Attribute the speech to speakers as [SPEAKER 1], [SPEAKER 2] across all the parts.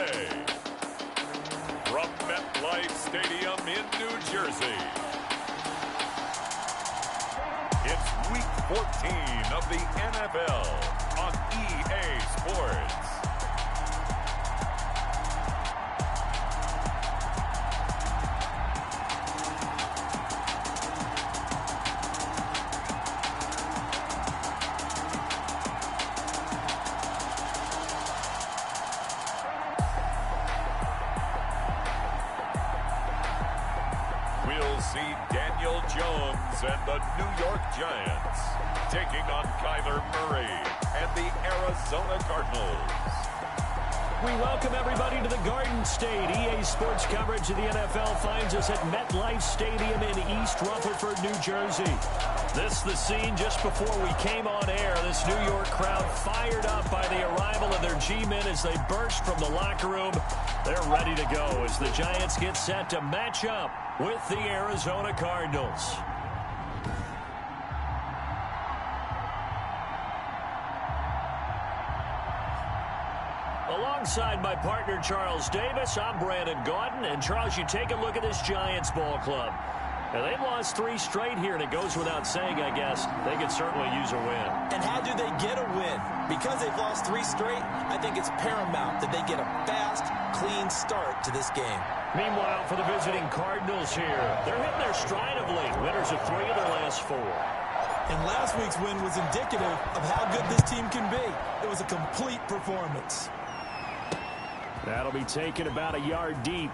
[SPEAKER 1] Sunday. From MetLife Stadium in New Jersey, it's Week 14 of the NFL on EA Sports. We'll see Daniel Jones and the New York Giants taking on Kyler Murray and the Arizona Cardinals.
[SPEAKER 2] We welcome everybody to the Garden State. EA Sports coverage of the NFL finds us at MetLife Stadium in East Rutherford, New Jersey. This is the scene just before we came on air. This New York crowd fired up by the arrival of their G-men as they burst from the locker room. They're ready to go as the Giants get set to match up with the Arizona Cardinals. Alongside my partner, Charles Davis, I'm Brandon Gaudin. And, Charles, you take a look at this Giants ball club. Now, they've lost 3 straight here, and it goes without saying, I guess, they could certainly use a win.
[SPEAKER 3] And how do they get a win? Because they've lost 3 straight, I think it's paramount that they get a fast, clean start to this game.
[SPEAKER 2] Meanwhile, for the visiting Cardinals here, they're hitting their stride of late. Winners of 3 of their last 4.
[SPEAKER 3] And last week's win was indicative of how good this team can be. It was a complete performance.
[SPEAKER 2] That'll be taken about a yard deep.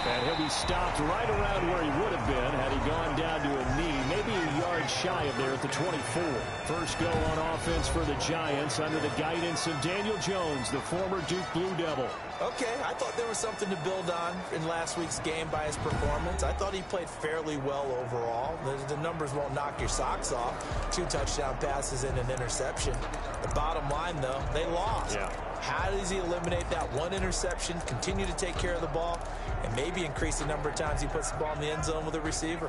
[SPEAKER 2] And he'll be stopped right around where he would have been had he gone down to a knee, maybe a yard shy of there at the 24. First go on offense for the Giants under the guidance of Daniel Jones, the former Duke Blue Devil.
[SPEAKER 3] Okay, I thought there was something to build on in last week's game by his performance. I thought he played fairly well overall. The numbers won't knock your socks off. 2 touchdown passes and an interception. The bottom line, though, they lost.
[SPEAKER 2] Yeah.
[SPEAKER 3] How does he eliminate that 1 interception, continue to take care of the ball, and maybe increase the number of times he puts the ball in the end zone with a receiver?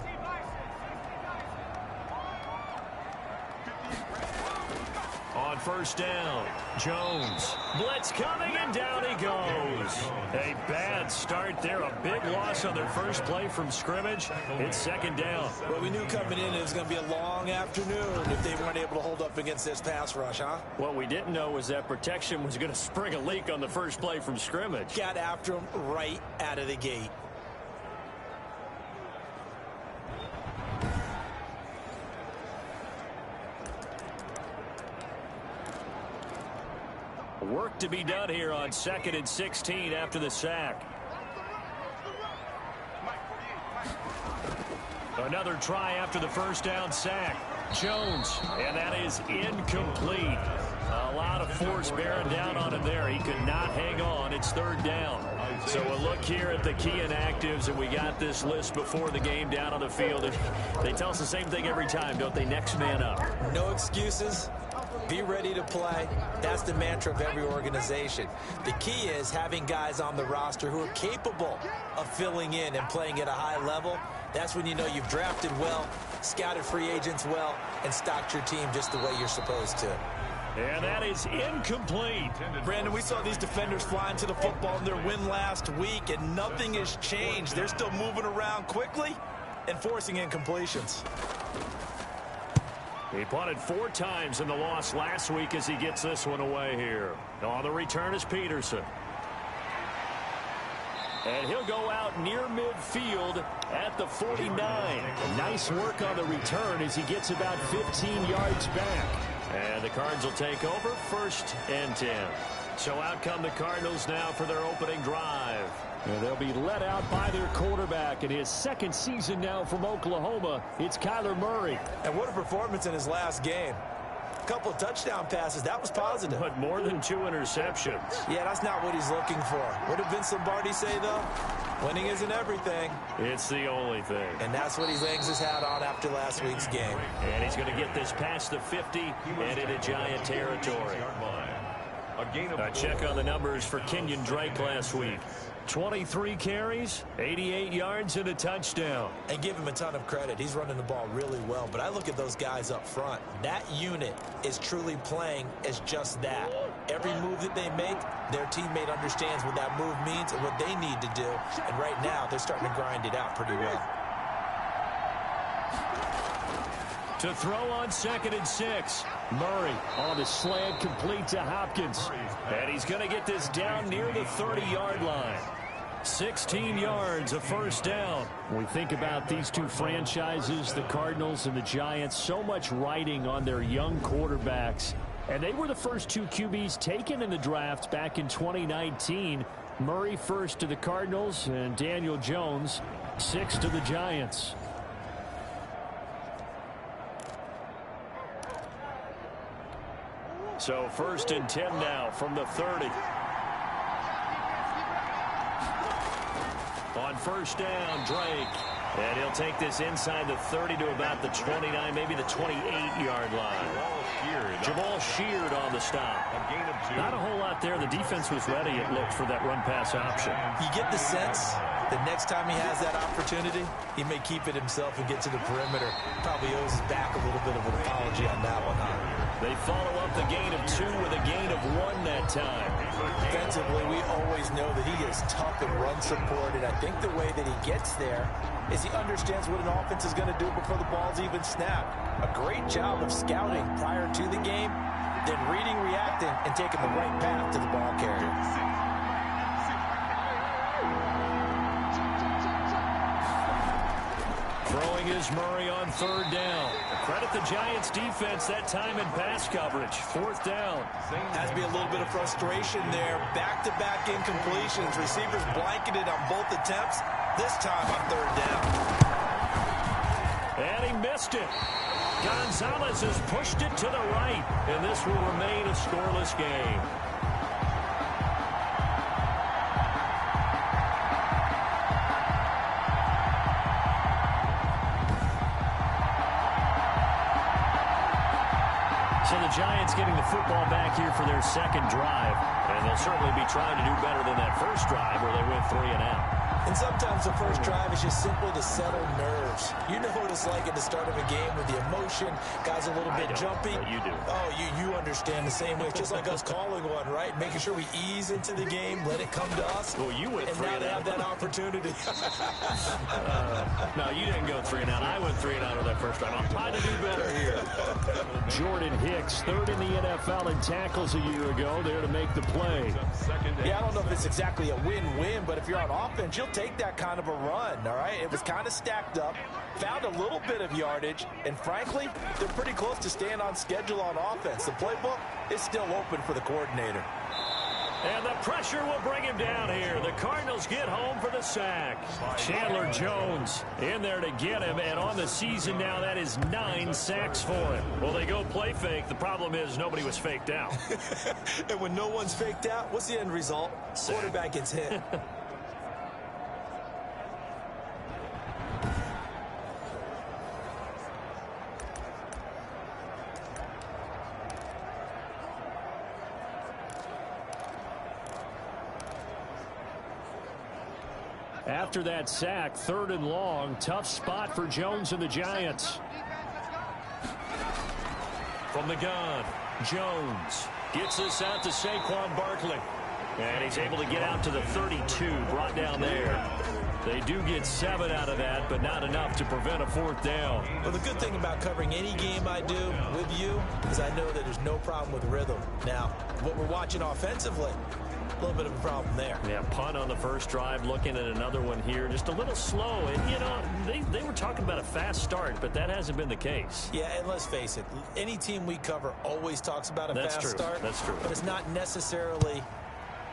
[SPEAKER 2] On first down, Jones. Blitz coming, and down he goes. A bad start there. A big loss on their first play from scrimmage. It's second down.
[SPEAKER 3] Well, we knew coming in it was going to be a long afternoon if they weren't able to hold up against this pass rush, huh?
[SPEAKER 2] What we didn't know was that protection was going to spring a leak on the first play from scrimmage.
[SPEAKER 3] Got after him right out of the gate.
[SPEAKER 2] Work to be done here on 2nd and 16 after the sack. Another try after the first down sack. Jones, and that is incomplete. A lot of force bearing down on him there. He could not hang on. It's 3rd down. So a look here at the key inactives, and we got this list before the game down on the field. And they tell us the same thing every time, don't they? Next man up.
[SPEAKER 3] No excuses. Be ready to play. That's the mantra of every organization. The key is having guys on the roster who are capable of filling in and playing at a high level. That's when you know you've drafted well, scouted free agents well, and stocked your team just the way you're supposed to.
[SPEAKER 2] And that is incomplete.
[SPEAKER 3] Brandon, we saw these defenders flying to the football in their win last week, and nothing has changed. They're still moving around quickly and forcing incompletions.
[SPEAKER 2] He punted 4 times in the loss last week as he gets this one away here. On the return is Peterson. And he'll go out near midfield at the 49. Nice work on the return as he gets about 15 yards back. And the Cards will take over 1st and 10. So out come the Cardinals now for their opening drive. And they'll be let out by their quarterback in his 2nd season now from Oklahoma. It's Kyler Murray.
[SPEAKER 3] And what a performance in his last game. A couple of touchdown passes. That was positive.
[SPEAKER 2] But more than 2 interceptions.
[SPEAKER 3] Yeah, that's not what he's looking for. What did Vince Lombardi say, though? Winning isn't everything.
[SPEAKER 2] It's the only thing.
[SPEAKER 3] And that's what he hangs his hat on after last week's game.
[SPEAKER 2] And he's going to get this past the 50 and into Giant territory. A check on the numbers for Kenyon Drake last week. 23 carries, 88 yards, and a touchdown.
[SPEAKER 3] And give him a ton of credit. He's running the ball really well. But I look at those guys up front. That unit is truly playing as just that. Every move that they make, their teammate understands what that move means and what they need to do. And right now, they're starting to grind it out pretty well.
[SPEAKER 2] To throw on 2nd and 6. Murray on the slant, complete to Hopkins. And he's going to get this down near the 30-yard line. 16 yards, a first down. When we think about these two franchises, the Cardinals and the Giants, so much riding on their young quarterbacks. And they were the first two QBs taken in the draft back in 2019. Murray first to the Cardinals and Daniel Jones sixth to the Giants. So 1st and 10 now from the 30. On 1st down, Drake. And he'll take this inside the 30 to about the 29, maybe the 28-yard line. Jamal Sheard on the stop. Not a whole lot there. The defense was ready, it looked, for that run-pass option.
[SPEAKER 3] You get the sense that next time he has that opportunity, he may keep it himself and get to the perimeter. Probably owes his back a little bit of an apology on that one, huh?
[SPEAKER 2] They follow up the gain of 2 with a gain of 1 that time.
[SPEAKER 3] Defensively, we always know that he is tough and run support, and I think the way that he gets there is he understands what an offense is going to do before the ball's even snapped. A great job of scouting prior to the game, then reading, reacting, and taking the right path to the ball carrier.
[SPEAKER 2] Throwing is Murray on 3rd down. Credit the Giants defense that time in pass coverage. 4th down.
[SPEAKER 3] Has to be a little bit of frustration there. Back-to-back incompletions. Receivers blanketed on both attempts. This time on 3rd down.
[SPEAKER 2] And he missed it. Gonzalez has pushed it to the right. And this will remain a scoreless game. So the Giants getting the football back here for their 2nd drive. And they'll certainly be trying to do better than that first drive where they went 3 and out.
[SPEAKER 3] And sometimes the first drive is just simply to settle nerves. You know what it's like at the start of a game with the emotion. Guys a little bit jumpy.
[SPEAKER 2] You do.
[SPEAKER 3] Oh, you understand the same way. It's just like us calling one, right? Making sure we ease into the game, let it come to us.
[SPEAKER 2] Well, you went 3 and out.
[SPEAKER 3] And now they have that opportunity.
[SPEAKER 2] No, you didn't go 3 and out. I went 3 and out of that first drive. I'm trying to do better here. Jordan Hicks, 3rd in the NFL in tackles a year ago, there to make the play.
[SPEAKER 3] Yeah, I don't know if it's exactly a win-win, but if you're on offense, you'll take that kind of a run, all right? It was kind of stacked up, found a little bit of yardage, and frankly, they're pretty close to staying on schedule on offense. The playbook is still open for the coordinator.
[SPEAKER 2] And the pressure will bring him down here. The Cardinals get home for the sack. Chandler Jones in there to get him, and on the season now, that is 9 sacks for him. Well, they go play fake. The problem is nobody was faked out.
[SPEAKER 3] And when no one's faked out, what's the end result? Sack. Quarterback gets hit.
[SPEAKER 2] After that sack, 3rd and long, tough spot for Jones and the Giants. From the gun, Jones gets this out to Saquon Barkley. And he's able to get out to the 32, brought down there. They do get 7 out of that, but not enough to prevent a 4th down.
[SPEAKER 3] Well, the good thing about covering any game I do with you is I know that there's no problem with rhythm. Now, what we're watching offensively, a little bit of a problem there.
[SPEAKER 2] Yeah, punt on the first drive, looking at another one here. Just a little slow. And, you know, they were talking about a fast start, but that hasn't been the case.
[SPEAKER 3] Yeah, and let's face it, any team we cover always talks about a fast start.
[SPEAKER 2] That's true.
[SPEAKER 3] But it's not necessarily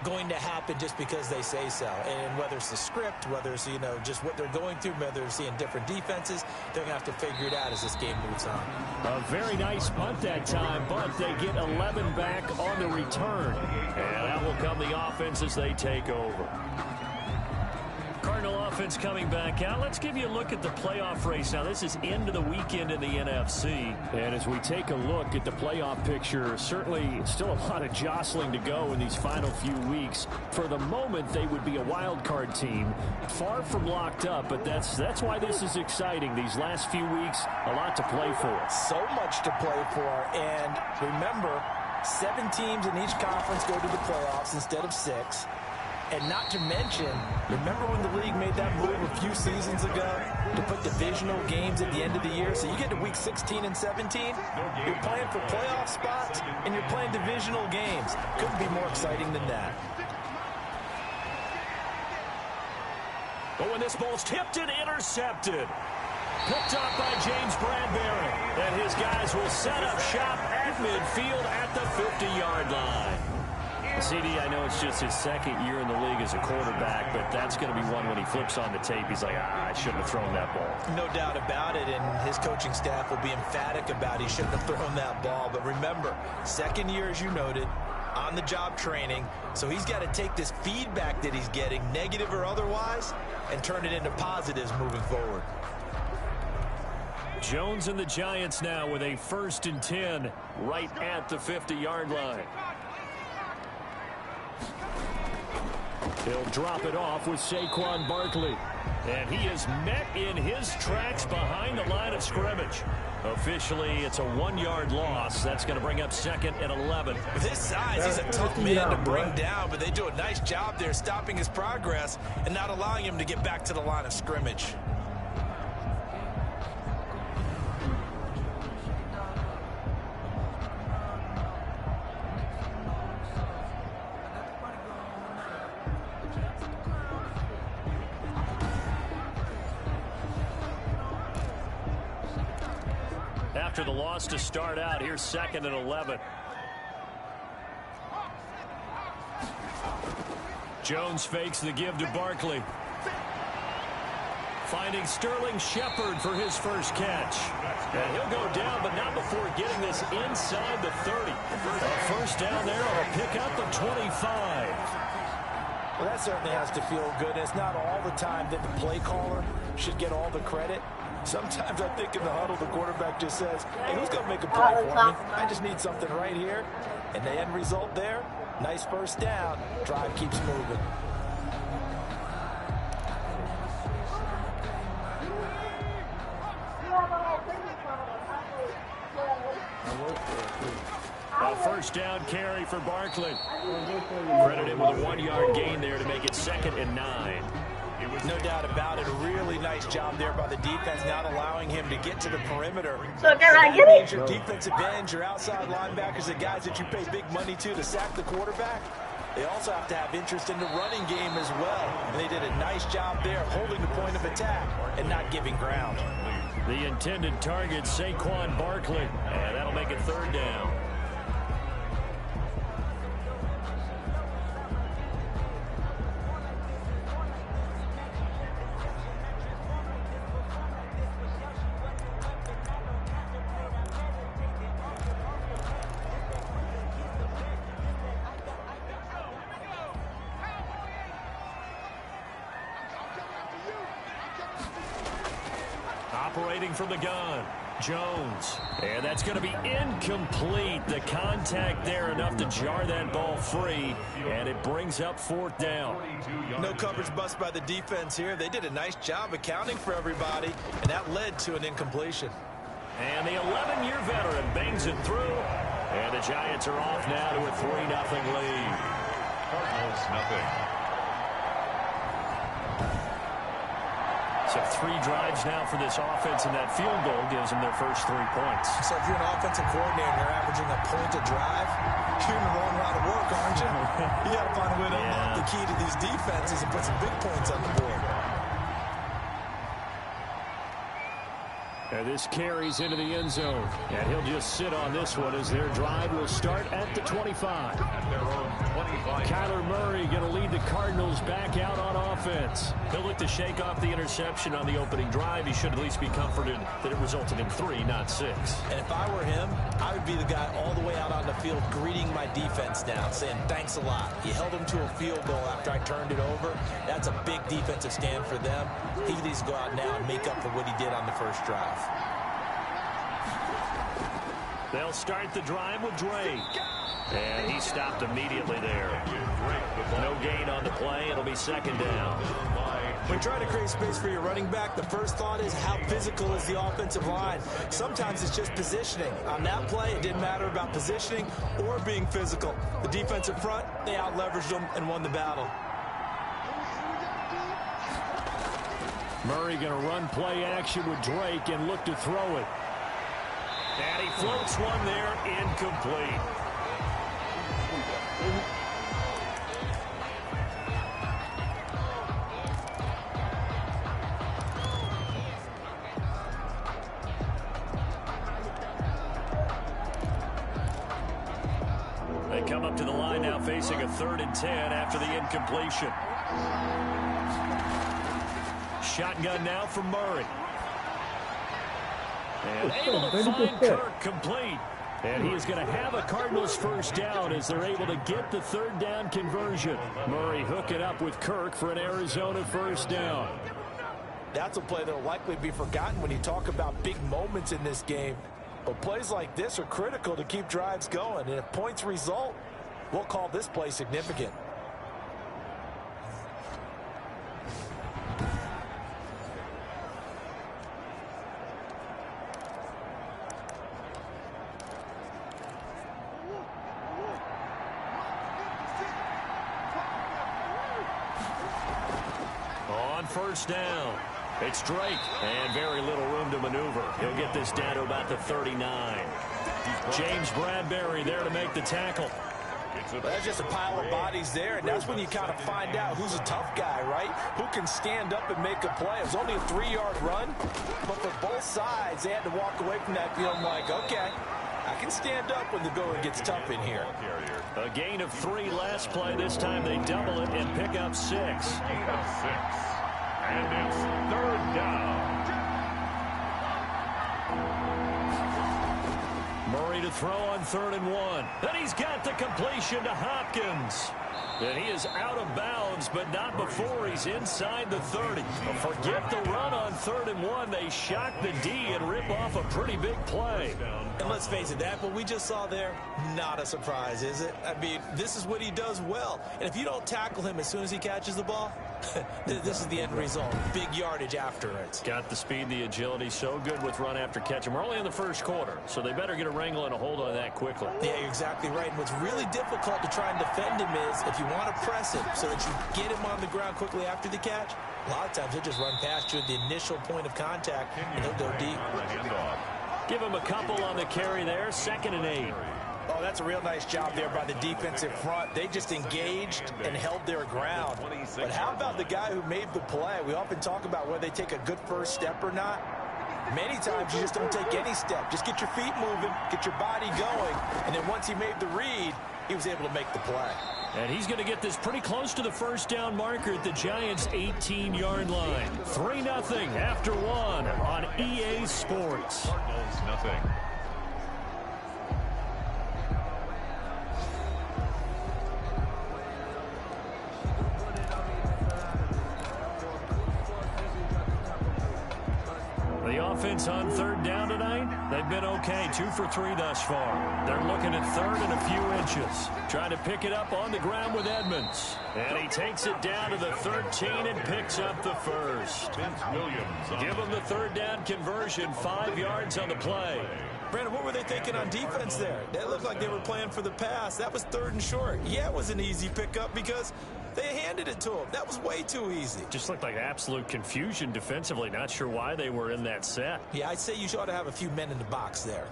[SPEAKER 3] going to happen just because they say so. And whether it's the script, whether it's, you know, just what they're going through, whether they're seeing different defenses, they're going to have to figure it out as this game moves on.
[SPEAKER 2] A very nice punt that time, but they get 11 back on the return. And that will come the offense as they take over. Cardinal offense coming back out. Let's give you a look at the playoff race. Now, this is end of the weekend in the NFC. And as we take a look at the playoff picture, certainly still a lot of jostling to go in these final few weeks. For the moment, they would be a wild card team. Far from locked up, but that's why this is exciting. These last few weeks, a lot to play for.
[SPEAKER 3] So much to play for. And remember, 7 teams in each conference go to the playoffs instead of 6. And not to mention, remember when the league made that move a few seasons ago to put divisional games at the end of the year? So you get to week 16 and 17, you're playing for playoff spots, and you're playing divisional games. Couldn't be more exciting than that.
[SPEAKER 2] But when this ball's tipped and intercepted, picked up by James Bradbury, and his guys will set up shop at midfield at the 50-yard line. CD, I know it's just his second year in the league as a quarterback, but that's going to be one when he flips on the tape. He's like, I shouldn't have thrown that ball.
[SPEAKER 3] No doubt about it, and his coaching staff will be emphatic about he shouldn't have thrown that ball. But remember, second year, as you noted, on-the-job training, so he's got to take this feedback that he's getting, negative or otherwise, and turn it into positives moving forward.
[SPEAKER 2] Jones and the Giants now with a 1st and 10 right at the 50-yard line. He'll drop it off with Saquon Barkley. And he is met in his tracks behind the line of scrimmage. Officially, it's a 1-yard loss. That's going to bring up 2nd and 11.
[SPEAKER 3] With his size, he's a tough man to bring down, but they do a nice job there stopping his progress and not allowing him to get back to the line of scrimmage.
[SPEAKER 2] After the loss to start out, here's 2nd and 11. Jones fakes the give to Barkley. Finding Sterling Shepard for his first catch. And he'll go down, but not before getting this inside the 30. A first down there on a pickup of 25.
[SPEAKER 3] Well, that certainly has to feel good. It's not all the time that the play caller should get all the credit. Sometimes I think in the huddle, the quarterback just says, hey, who's going to make a play for me? I just need something right here. And the end result there, nice first down. Drive keeps moving.
[SPEAKER 2] A first down carry for Barkley. Credited with a 1-yard gain there to make it 2nd and 9.
[SPEAKER 3] No doubt about it. A really nice job there by the defense, not allowing him to get to the perimeter.
[SPEAKER 4] So get right,
[SPEAKER 3] That means your defensive ends, your outside linebackers, the guys that you pay big money to sack the quarterback. They also have to have interest in the running game as well. And they did a nice job there holding the point of attack and not giving ground.
[SPEAKER 2] The intended target, Saquon Barkley. And that'll make it 3rd down. Operating from the gun, Jones. And that's going to be incomplete. The contact there enough to jar that ball free. And it brings up 4th down.
[SPEAKER 3] No coverage bust by the defense here. They did a nice job accounting for everybody, and that led to an incompletion.
[SPEAKER 2] And the 11-year veteran bangs it through. And the Giants are off now to a 3-0 lead.
[SPEAKER 1] Cardinals, nothing.
[SPEAKER 2] So 3 drives now for this offense, and that field goal gives them their first 3 points.
[SPEAKER 3] So if you're an offensive coordinator and you're averaging a point a drive, you're in the wrong line of work, aren't you? You got to find a way to unlock the key to these defenses and put some big points on the board.
[SPEAKER 2] And this carries into the end zone. And he'll just sit on this one as their drive will start at the 25.
[SPEAKER 1] At their own 25.
[SPEAKER 2] Kyler Murray going to lead the Cardinals back out on offense. He'll look to shake off the interception on the opening drive. He should at least be comforted that it resulted in 3, not 6.
[SPEAKER 3] And if I were him, I would be the guy all the way out on the field greeting my defense down, saying thanks a lot. You held them to a field goal after I turned it over. That's a big defensive stand for them. He needs to go out now and make up for what he did on the first drive.
[SPEAKER 2] They'll start the drive with Drake. And he stopped immediately there. No gain on the play. It'll be 2nd down.
[SPEAKER 3] When trying to create space for your running back, the first thought is how physical is the offensive line. Sometimes it's just positioning. On that play, it didn't matter about positioning or being physical. The defensive front, they out-leveraged them and won the battle.
[SPEAKER 2] Murray going to run play action with Drake and look to throw it. And he floats one there, incomplete. They come up to the line now facing a 3rd and 10 after the incompletion. Shotgun now from Murray. And able to find Kirk complete. And he is going to have a Cardinals first down as they're able to get the 3rd down conversion. Murray hook it up with Kirk for an Arizona first down.
[SPEAKER 3] That's a play that will likely be forgotten when you talk about big moments in this game. But plays like this are critical to keep drives going. And if points result, we'll call this play significant.
[SPEAKER 2] On first down, it's Drake, and very little room to maneuver. He'll get this down to about the 39. James Bradbury there to make the tackle.
[SPEAKER 3] That's just a pile of bodies there, and that's when you kind of find out who's a tough guy, right? Who can stand up and make a play. It was only a 3-yard run, but for both sides, they had to walk away from that feeling like, okay, I can stand up when the going gets tough in here.
[SPEAKER 2] A gain of 3 last play. This time they double it and pick up 6.
[SPEAKER 1] Gain of 6. And it's 3rd down.
[SPEAKER 2] Murray to throw on 3rd and 1. Then he's got the completion to Hopkins. And he is out of bounds, but not before he's inside the 30. Forget the run on 3rd and 1. They shock the D and rip off a pretty big play.
[SPEAKER 3] And let's face it, that what we just saw there, not a surprise, is it? I mean, this is what he does well. And if you don't tackle him as soon as he catches the ball, this is the end result. Big yardage after it.
[SPEAKER 2] Got the speed, the agility, so good with run after catch. And we're only in the first quarter, so they better get a wrangle and a hold on that quickly.
[SPEAKER 3] Yeah, you're exactly right. And what's really difficult to try and defend him is if you want to press him so that you get him on the ground quickly after the catch, a lot of times he'll just run past you at the initial point of contact, and he'll go deep.
[SPEAKER 2] Give him a couple on the carry there, 2nd and 8.
[SPEAKER 3] Oh, that's a real nice job there by the defensive front. They just engaged and held their ground. But how about the guy who made the play? We often talk about whether they take a good first step or not. Many times you just don't take any step. Just get your feet moving, get your body going, and then once he made the read, he was able to make the play.
[SPEAKER 2] And he's going to get this pretty close to the first down marker at the Giants' 18-yard line. 3-0 after 1 on EA Sports.
[SPEAKER 1] Cardinals, nothing.
[SPEAKER 2] The offense on 3rd down tonight, they've been okay. 2 for 3 thus far. They're looking at 3rd and a few inches. Trying to pick it up on the ground with Edmonds. And he takes it down to the 13 and picks up the first.
[SPEAKER 1] Vince Williams.
[SPEAKER 2] Give them the 3rd down conversion, 5 yards on the play.
[SPEAKER 3] Brandon, what were they thinking on defense there? That looked like they were playing for the pass. That was 3rd and short. Yeah, it was an easy pickup because they handed it to him. That was way too easy.
[SPEAKER 2] Just looked like absolute confusion defensively. Not sure why they were in that set.
[SPEAKER 3] Yeah, I'd say you ought to have a few men in the box there.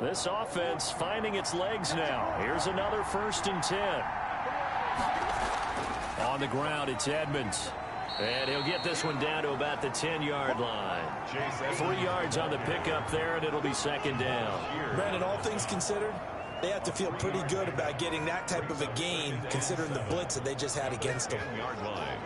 [SPEAKER 2] This offense finding its legs now. Here's another 1st and 10. On the ground, it's Edmonds. And he'll get this one down to about the 10-yard line. 3 yards on the pickup there, and it'll be 2nd down.
[SPEAKER 3] Brandon, all things considered, they have to feel pretty good about getting that type of a gain, considering the blitz that they just had against them.
[SPEAKER 1] 10-yard line.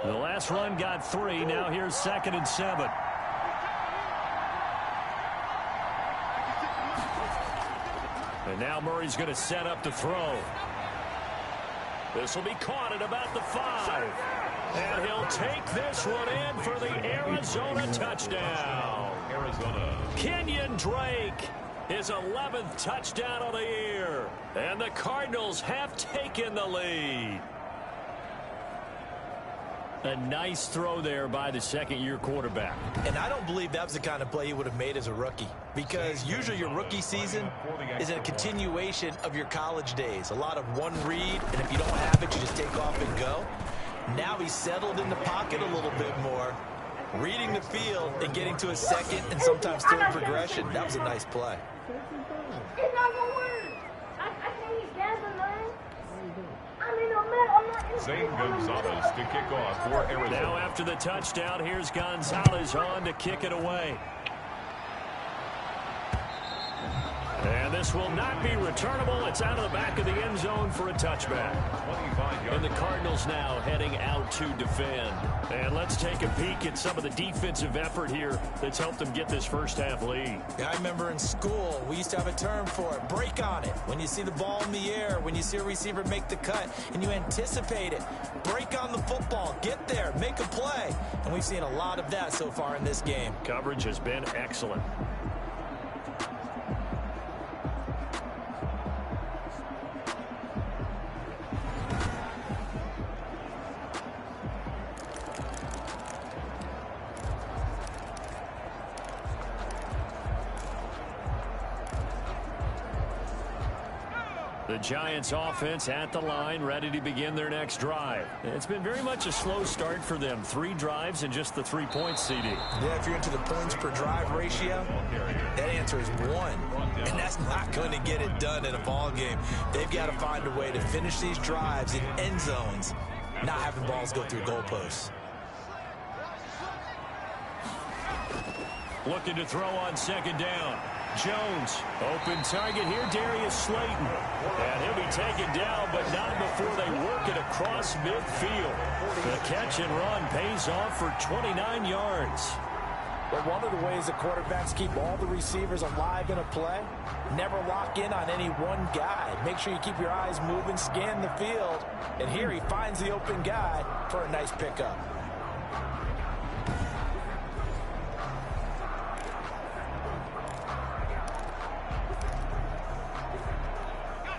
[SPEAKER 2] The last run got 3. Now here's 2nd and 7. And now Murray's going to set up to throw. This will be caught at about the 5. And he'll take this one in for the Arizona touchdown.
[SPEAKER 1] Arizona.
[SPEAKER 2] Kenyon Drake, his 11th touchdown of the year. And the Cardinals have taken the lead. A nice throw there by the second-year quarterback.
[SPEAKER 3] And I don't believe that was the kind of play he would have made as a rookie, because usually your rookie season is a continuation of your college days. A lot of one read, and if you don't have it, you just take off and go. Now he's settled in the pocket a little bit more, reading the field and getting to a second and sometimes third progression. That was a nice play.
[SPEAKER 1] Zane Gonzalez to kick off for Arizona.
[SPEAKER 2] Now after the touchdown, here's Gonzalez on to kick it away. And this will not be returnable. It's out of the back of the end zone for a touchback. And the Cardinals now heading out to defend. And let's take a peek at some of the defensive effort here that's helped them get this first half lead.
[SPEAKER 3] Yeah, I remember in school, we used to have a term for it, break on it. When you see the ball in the air, when you see a receiver make the cut, and you anticipate it, break on the football, get there, make a play. And we've seen a lot of that so far in this game.
[SPEAKER 2] Coverage has been excellent. The Giants offense at the line, ready to begin their next drive. It's been very much a slow start for them. 3 drives and just the 3 points, CD.
[SPEAKER 3] Yeah, if you're into the points per drive ratio, that answer is 1. And that's not going to get it done in a ball game. They've got to find a way to finish these drives in end zones, not having balls go through goalposts.
[SPEAKER 2] Looking to throw on 2nd down. Jones, open target here, Darius Slayton. And he'll be taken down, but not before they work it across midfield. The catch and run pays off for 29 yards.
[SPEAKER 3] But one of the ways the quarterbacks keep all the receivers alive in a play, never lock in on any one guy. Make sure you keep your eyes moving, scan the field. And here he finds the open guy for a nice pickup.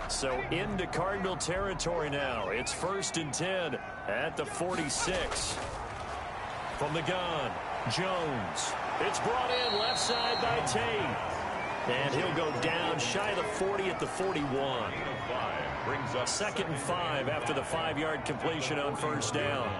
[SPEAKER 2] So into Cardinal territory now. It's 1st and 10 at the 46. From the gun, Jones. It's brought in left side by Tate. And he'll go down shy of the 40 at the 41. 2nd and 5 after the 5-yard completion on 1st down.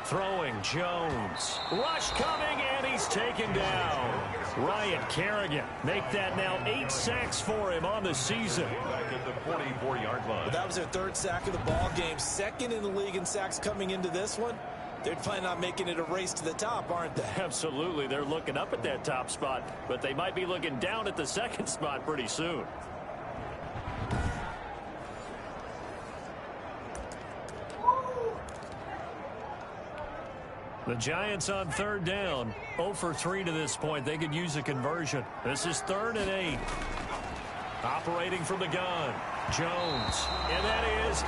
[SPEAKER 2] Throwing, Jones. Rush coming, and he's taken down. Ryan Kerrigan make that now 8 sacks for him on the season.
[SPEAKER 1] Back at the 44-yard line.
[SPEAKER 3] Well, that was their 3rd sack of the ball game. 2nd in the league in sacks coming into this one. They're planning on making it a race to the top, aren't they?
[SPEAKER 2] Absolutely. They're looking up at that top spot, but they might be looking down at the 2nd spot pretty soon. The Giants on 3rd down, 0 for 3 to this point. They could use a conversion. This is 3rd and 8. Operating from the gun, Jones. And that is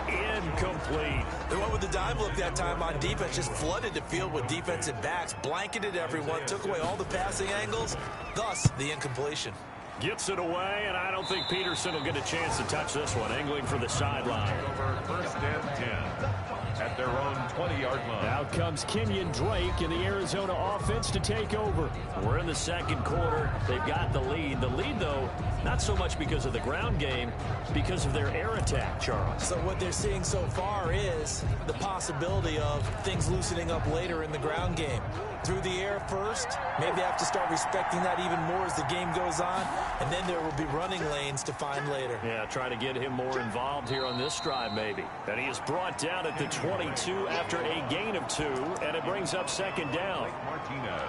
[SPEAKER 2] incomplete.
[SPEAKER 3] They went with the dime look that time on defense, just flooded the field with defensive backs, blanketed everyone, took away all the passing angles, thus the incompletion.
[SPEAKER 2] Gets it away, and I don't think Peterson will get a chance to touch this one. Angling for the sideline.
[SPEAKER 1] Over 1st and 10 at their own 20-yard line.
[SPEAKER 2] Out comes Kenyon Drake in the Arizona offense to take over. We're in the 2nd quarter. They've got the lead. The lead, though, not so much because of the ground game, because of their air attack, Charles.
[SPEAKER 3] So what they're seeing so far is the possibility of things loosening up later in the ground game. Through the air first, maybe they have to start respecting that even more as the game goes on, and then there will be running lanes to find later.
[SPEAKER 2] Yeah, try to get him more involved here on this drive maybe. And he is brought down at the 22 after a gain of 2, and it brings up 2nd down.
[SPEAKER 1] Martinez.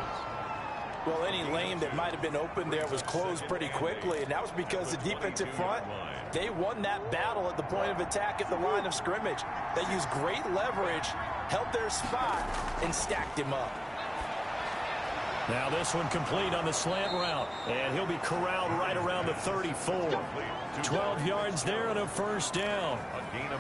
[SPEAKER 3] Well, any lane that might have been open there was closed pretty quickly, and that was because the defensive front, they won that battle at the point of attack at the line of scrimmage. They used great leverage, held their spot, and stacked him up.
[SPEAKER 2] Now this one complete on the slant route, and he'll be corralled right around the 34. 12 yards there and a first down.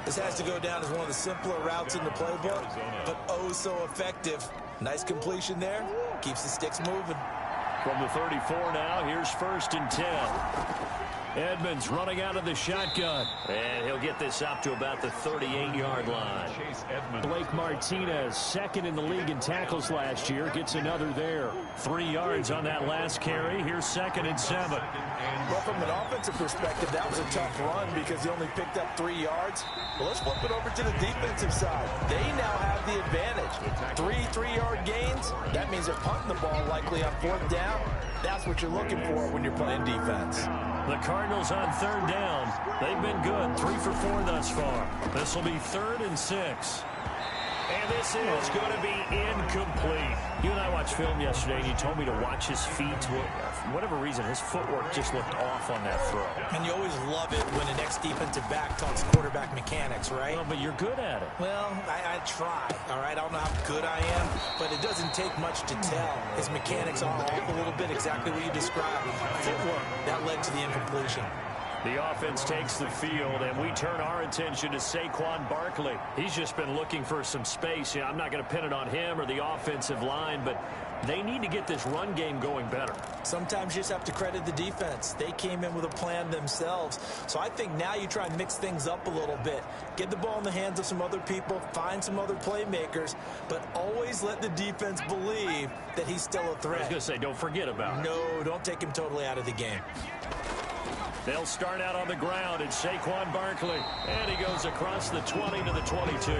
[SPEAKER 3] This has to go down as one of the simpler routes in the playbook, but oh so effective. Nice completion there. Keeps the sticks moving.
[SPEAKER 2] From the 34 now, here's 1st and 10. Edmonds running out of the shotgun. And he'll get this up to about the 38-yard line. Blake Martinez, second in the league in tackles last year, gets another there. 3 yards on that last carry. Here's 2nd and 7.
[SPEAKER 3] Well, from an offensive perspective, that was a tough run because he only picked up 3 yards. Well, let's flip it over to the defensive side. They now have the advantage. 3 3-yard gains. That means they're punting the ball likely on 4th down. That's what you're looking for when you're playing defense.
[SPEAKER 2] The Cardinals on 3rd down. They've been good, 3 for 4 thus far. This will be 3rd and 6. And this is going to be incomplete. You and I watched film yesterday, and you told me to watch his feet. For whatever reason, his footwork just looked off on that throw.
[SPEAKER 3] And you always love it when an ex-defensive back talks quarterback mechanics, right?
[SPEAKER 2] Well, but you're good at it.
[SPEAKER 3] Well, I try, all right? I don't know how good I am, but it doesn't take much to tell. His mechanics are off a little bit, exactly what you described. Footwork, that led to the incompletion.
[SPEAKER 2] The offense takes the field, and we turn our attention to Saquon Barkley. He's just been looking for some space. I'm not going to pin it on him or the offensive line, but they need to get this run game going better.
[SPEAKER 3] Sometimes you just have to credit the defense. They came in with a plan themselves. So I think now you try and mix things up a little bit. Get the ball in the hands of some other people, find some other playmakers, but always let the defense believe that he's still a threat.
[SPEAKER 2] I was going to say, don't forget about it.
[SPEAKER 3] No, don't take him totally out of the game.
[SPEAKER 2] They'll start out on the ground. It's Saquon Barkley. And he goes across the 20 to the 22.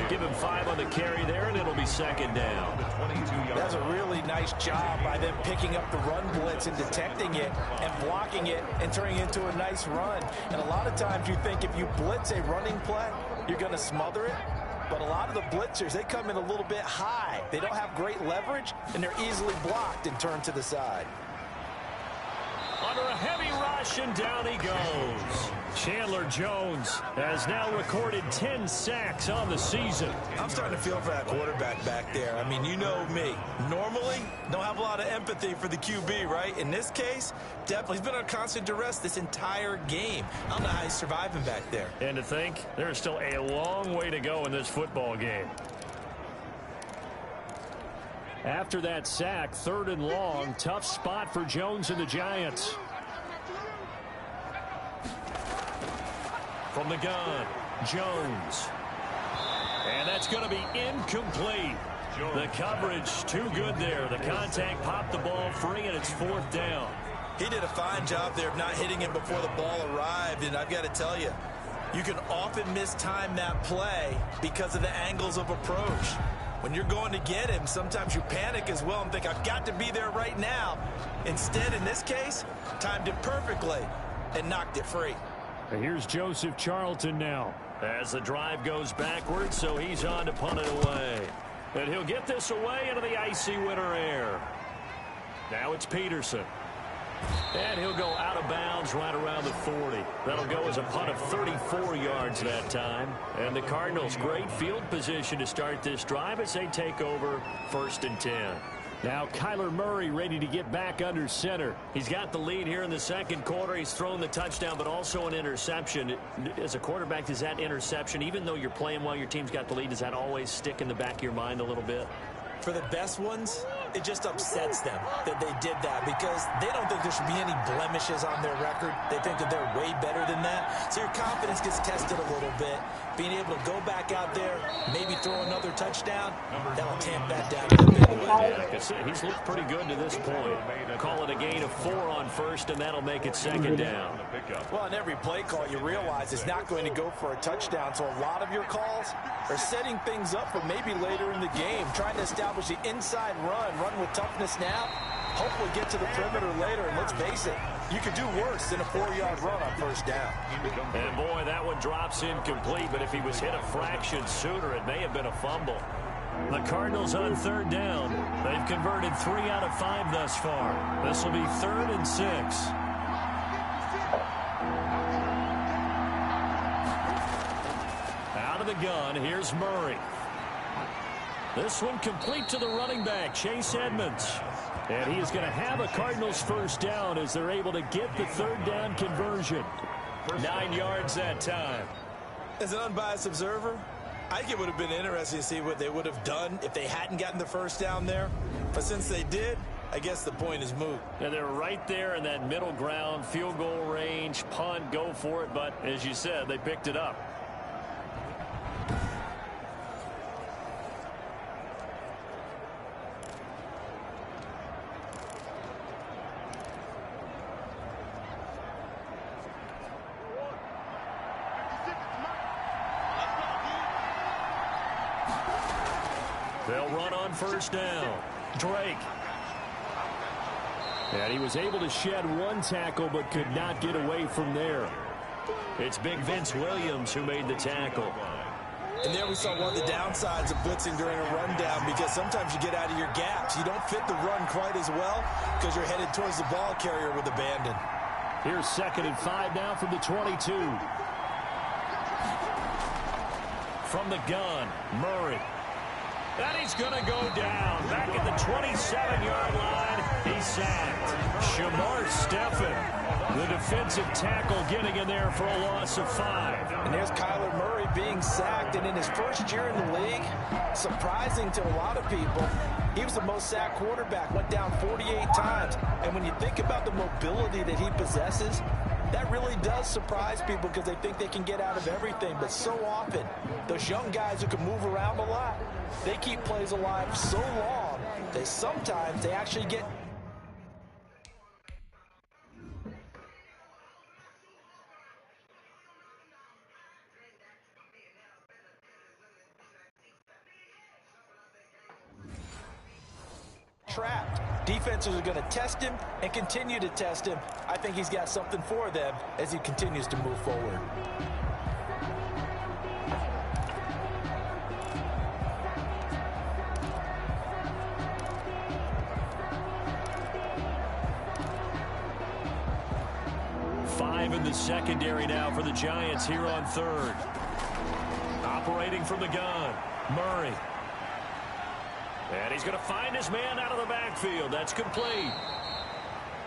[SPEAKER 2] Give him 5 on the carry there, and it'll be 2nd down.
[SPEAKER 3] That's a really nice job by them picking up the run blitz and detecting it and blocking it and turning it into a nice run. And a lot of times you think if you blitz a running play, you're going to smother it. But a lot of the blitzers, they come in a little bit high. They don't have great leverage, and they're easily blocked and turned to the side.
[SPEAKER 2] Under a heavy rush, and down he goes. Chandler Jones has now recorded 10 sacks on the season.
[SPEAKER 3] I'm starting to feel for that quarterback back there. I mean, you know me. Normally, don't have a lot of empathy for the QB, right? In this case, definitely. He's been on constant duress this entire game. I don't know how he's surviving back there.
[SPEAKER 2] And to think, there's still a long way to go in this football game. After that sack, 3rd and long, tough spot for Jones and the Giants. From the gun, Jones. And that's going to be incomplete. The coverage too good there. The contact popped the ball free, and it's 4th down.
[SPEAKER 3] He did a fine job there of not hitting him before the ball arrived, and I've got to tell you, you can often mistime that play because of the angles of approach. When you're going to get him, sometimes you panic as well and think, I've got to be there right now. Instead, in this case, timed it perfectly and knocked it free.
[SPEAKER 2] And here's Joseph Charlton now. As the drive goes backwards, so he's on to punt it away. And he'll get this away into the icy winter air. Now it's Peterson. And he'll go out of bounds right around the 40. That'll go as a punt of 34 yards that time. And the Cardinals, great field position to start this drive as they take over 1st and 10. Now Kyler Murray ready to get back under center. He's got the lead here in the 2nd quarter. He's thrown the touchdown, but also an interception. As a quarterback, does that interception, even though you're playing while your team's got the lead, does that always stick in the back of your mind a little bit?
[SPEAKER 3] For the best ones, it just upsets them that they did that because they don't think there should be any blemishes on their record. They think that they're way better than that. So your confidence gets tested a little bit. Being able to go back out there, maybe throw another touchdown, that'll tamp that down a bit.
[SPEAKER 2] Yeah, he's looked pretty good to this point. Call it a gain of 4 on 1st, and that'll make it 2nd down.
[SPEAKER 3] Well, on every play call, you realize it's not going to go for a touchdown. So a lot of your calls are setting things up for maybe later in the game, trying to establish the inside run with toughness now, hopefully get to the perimeter later, and let's face it, you could do worse than a 4-yard run on 1st down.
[SPEAKER 2] And boy, that one drops incomplete, but if he was hit a fraction sooner, it may have been a fumble. The Cardinals on third down. They've converted 3 out of 5 thus far. This will be 3rd and 6. Out of the gun, here's Murray. This one complete to the running back, Chase Edmonds. And he is going to have a Cardinals first down as they're able to get the 3rd down conversion. 9 yards that time.
[SPEAKER 3] As an unbiased observer, I think it would have been interesting to see what they would have done if they hadn't gotten the first down there. But since they did, I guess the point is moot.
[SPEAKER 2] Yeah, they're right there in that middle ground, field goal range, punt, go for it. But as you said, they picked it up. They'll run on first down. Drake. And he was able to shed 1 tackle but could not get away from there. It's big Vince Williams who made the tackle.
[SPEAKER 3] And there we saw one of the downsides of blitzing during a rundown, because sometimes you get out of your gaps. You don't fit the run quite as well because you're headed towards the ball carrier with abandon.
[SPEAKER 2] Here's 2nd and 5 now from the 22. From the gun, Murray. And he's going to go down. Back at the 27-yard line, he's sacked. Shamar Stephen, the defensive tackle, getting in there for a loss of 5.
[SPEAKER 3] And there's Kyler Murray being sacked. And in his first year in the league, surprising to a lot of people, he was the most sacked quarterback, went down 48 times. And when you think about the mobility that he possesses, that really does surprise people because they think they can get out of everything. But so often, those young guys who can move around a lot, they keep plays alive so long that sometimes they actually get trapped. Defenses are going to test him and continue to test him. I think he's got something for them as he continues to move forward.
[SPEAKER 2] In the secondary now for the Giants here on 3rd. Operating from the gun, Murray. And he's going to find his man out of the backfield. That's complete.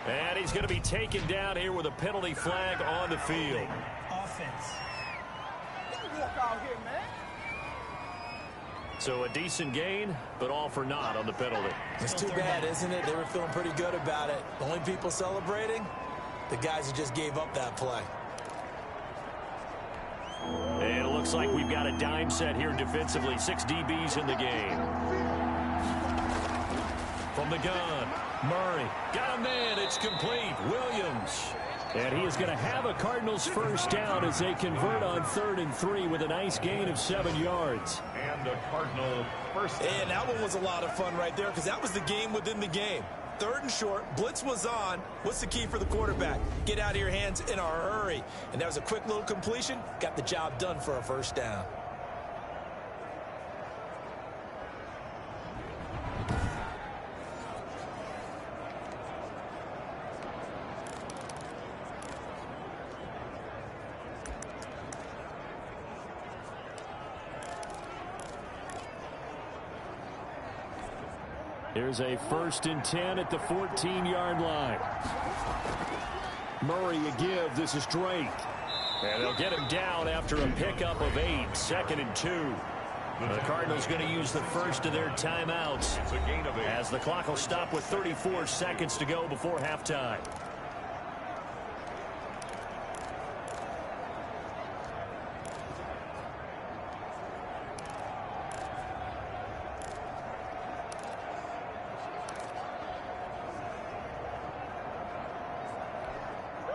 [SPEAKER 2] And he's going to be taken down here with a penalty flag on the field.
[SPEAKER 4] Offense. Don't walk out here, man.
[SPEAKER 2] So a decent gain, but all for naught on the penalty.
[SPEAKER 3] It's too bad, isn't it? They were feeling pretty good about it. The only people celebrating, the guys who just gave up that play.
[SPEAKER 2] And it looks like we've got a dime set here defensively. 6 DBs in the game. From the gun, Murray. Got a man. It's complete. Williams. And he is going to have a Cardinals first down as they convert on 3rd and 3 with a nice gain of 7 yards.
[SPEAKER 1] And a Cardinal first down.
[SPEAKER 3] And that one was a lot of fun right there because that was the game within the game. 3rd and short, blitz was on. What's the key for the quarterback? Get out of your hands in a hurry. And that was a quick little completion. Got the job done for a first down.
[SPEAKER 2] Here's a 1st and 10 at the 14-yard line. Murray a give. This is Drake. And they'll get him down after a pickup of 8. 2nd and 2. The Cardinals going to use the first of their timeouts as the clock will stop with 34 seconds to go before halftime.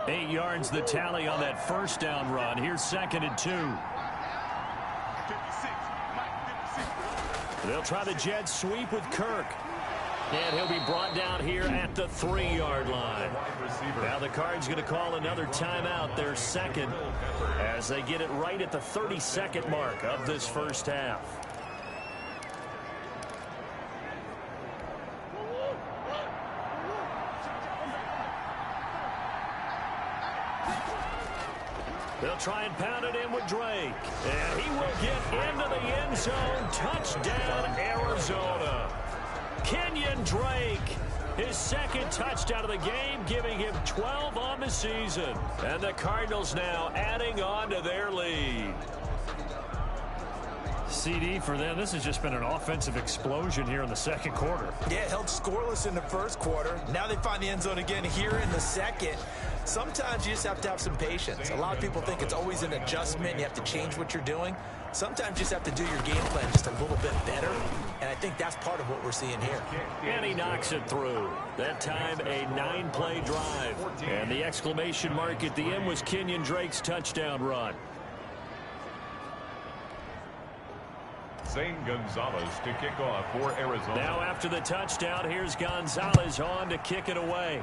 [SPEAKER 2] Eight yards the tally on that first down run. Here's 2nd and 2. They'll try the jet sweep with Kirk. And he'll be brought down here at the 3-yard line. Now the Cards going to call another timeout, their 2nd, as they get it right at the 32nd mark of this first half. They'll try and pound it in with Drake. And he will get into the end zone. Touchdown, Arizona. Kenyon Drake, his second touchdown of the game, giving him 12 on the season. And the Cardinals now adding on to their lead.
[SPEAKER 5] CD for them. This has just been an offensive explosion here in the second quarter.
[SPEAKER 3] Yeah, held scoreless in the first quarter. Now they find the end zone again here in the second. Sometimes you just have to have some patience. A lot of people think it's always an adjustment. You have to change what you're doing. Sometimes you just have to do your game plan just a little bit better. And I think that's part of what we're seeing here.
[SPEAKER 2] And he knocks it through. That time a 9-play drive. And the exclamation mark at the end was Kenyon Drake's touchdown run.
[SPEAKER 1] Zane Gonzalez to kick off for Arizona.
[SPEAKER 2] Now after the touchdown, here's Gonzalez on to kick it away.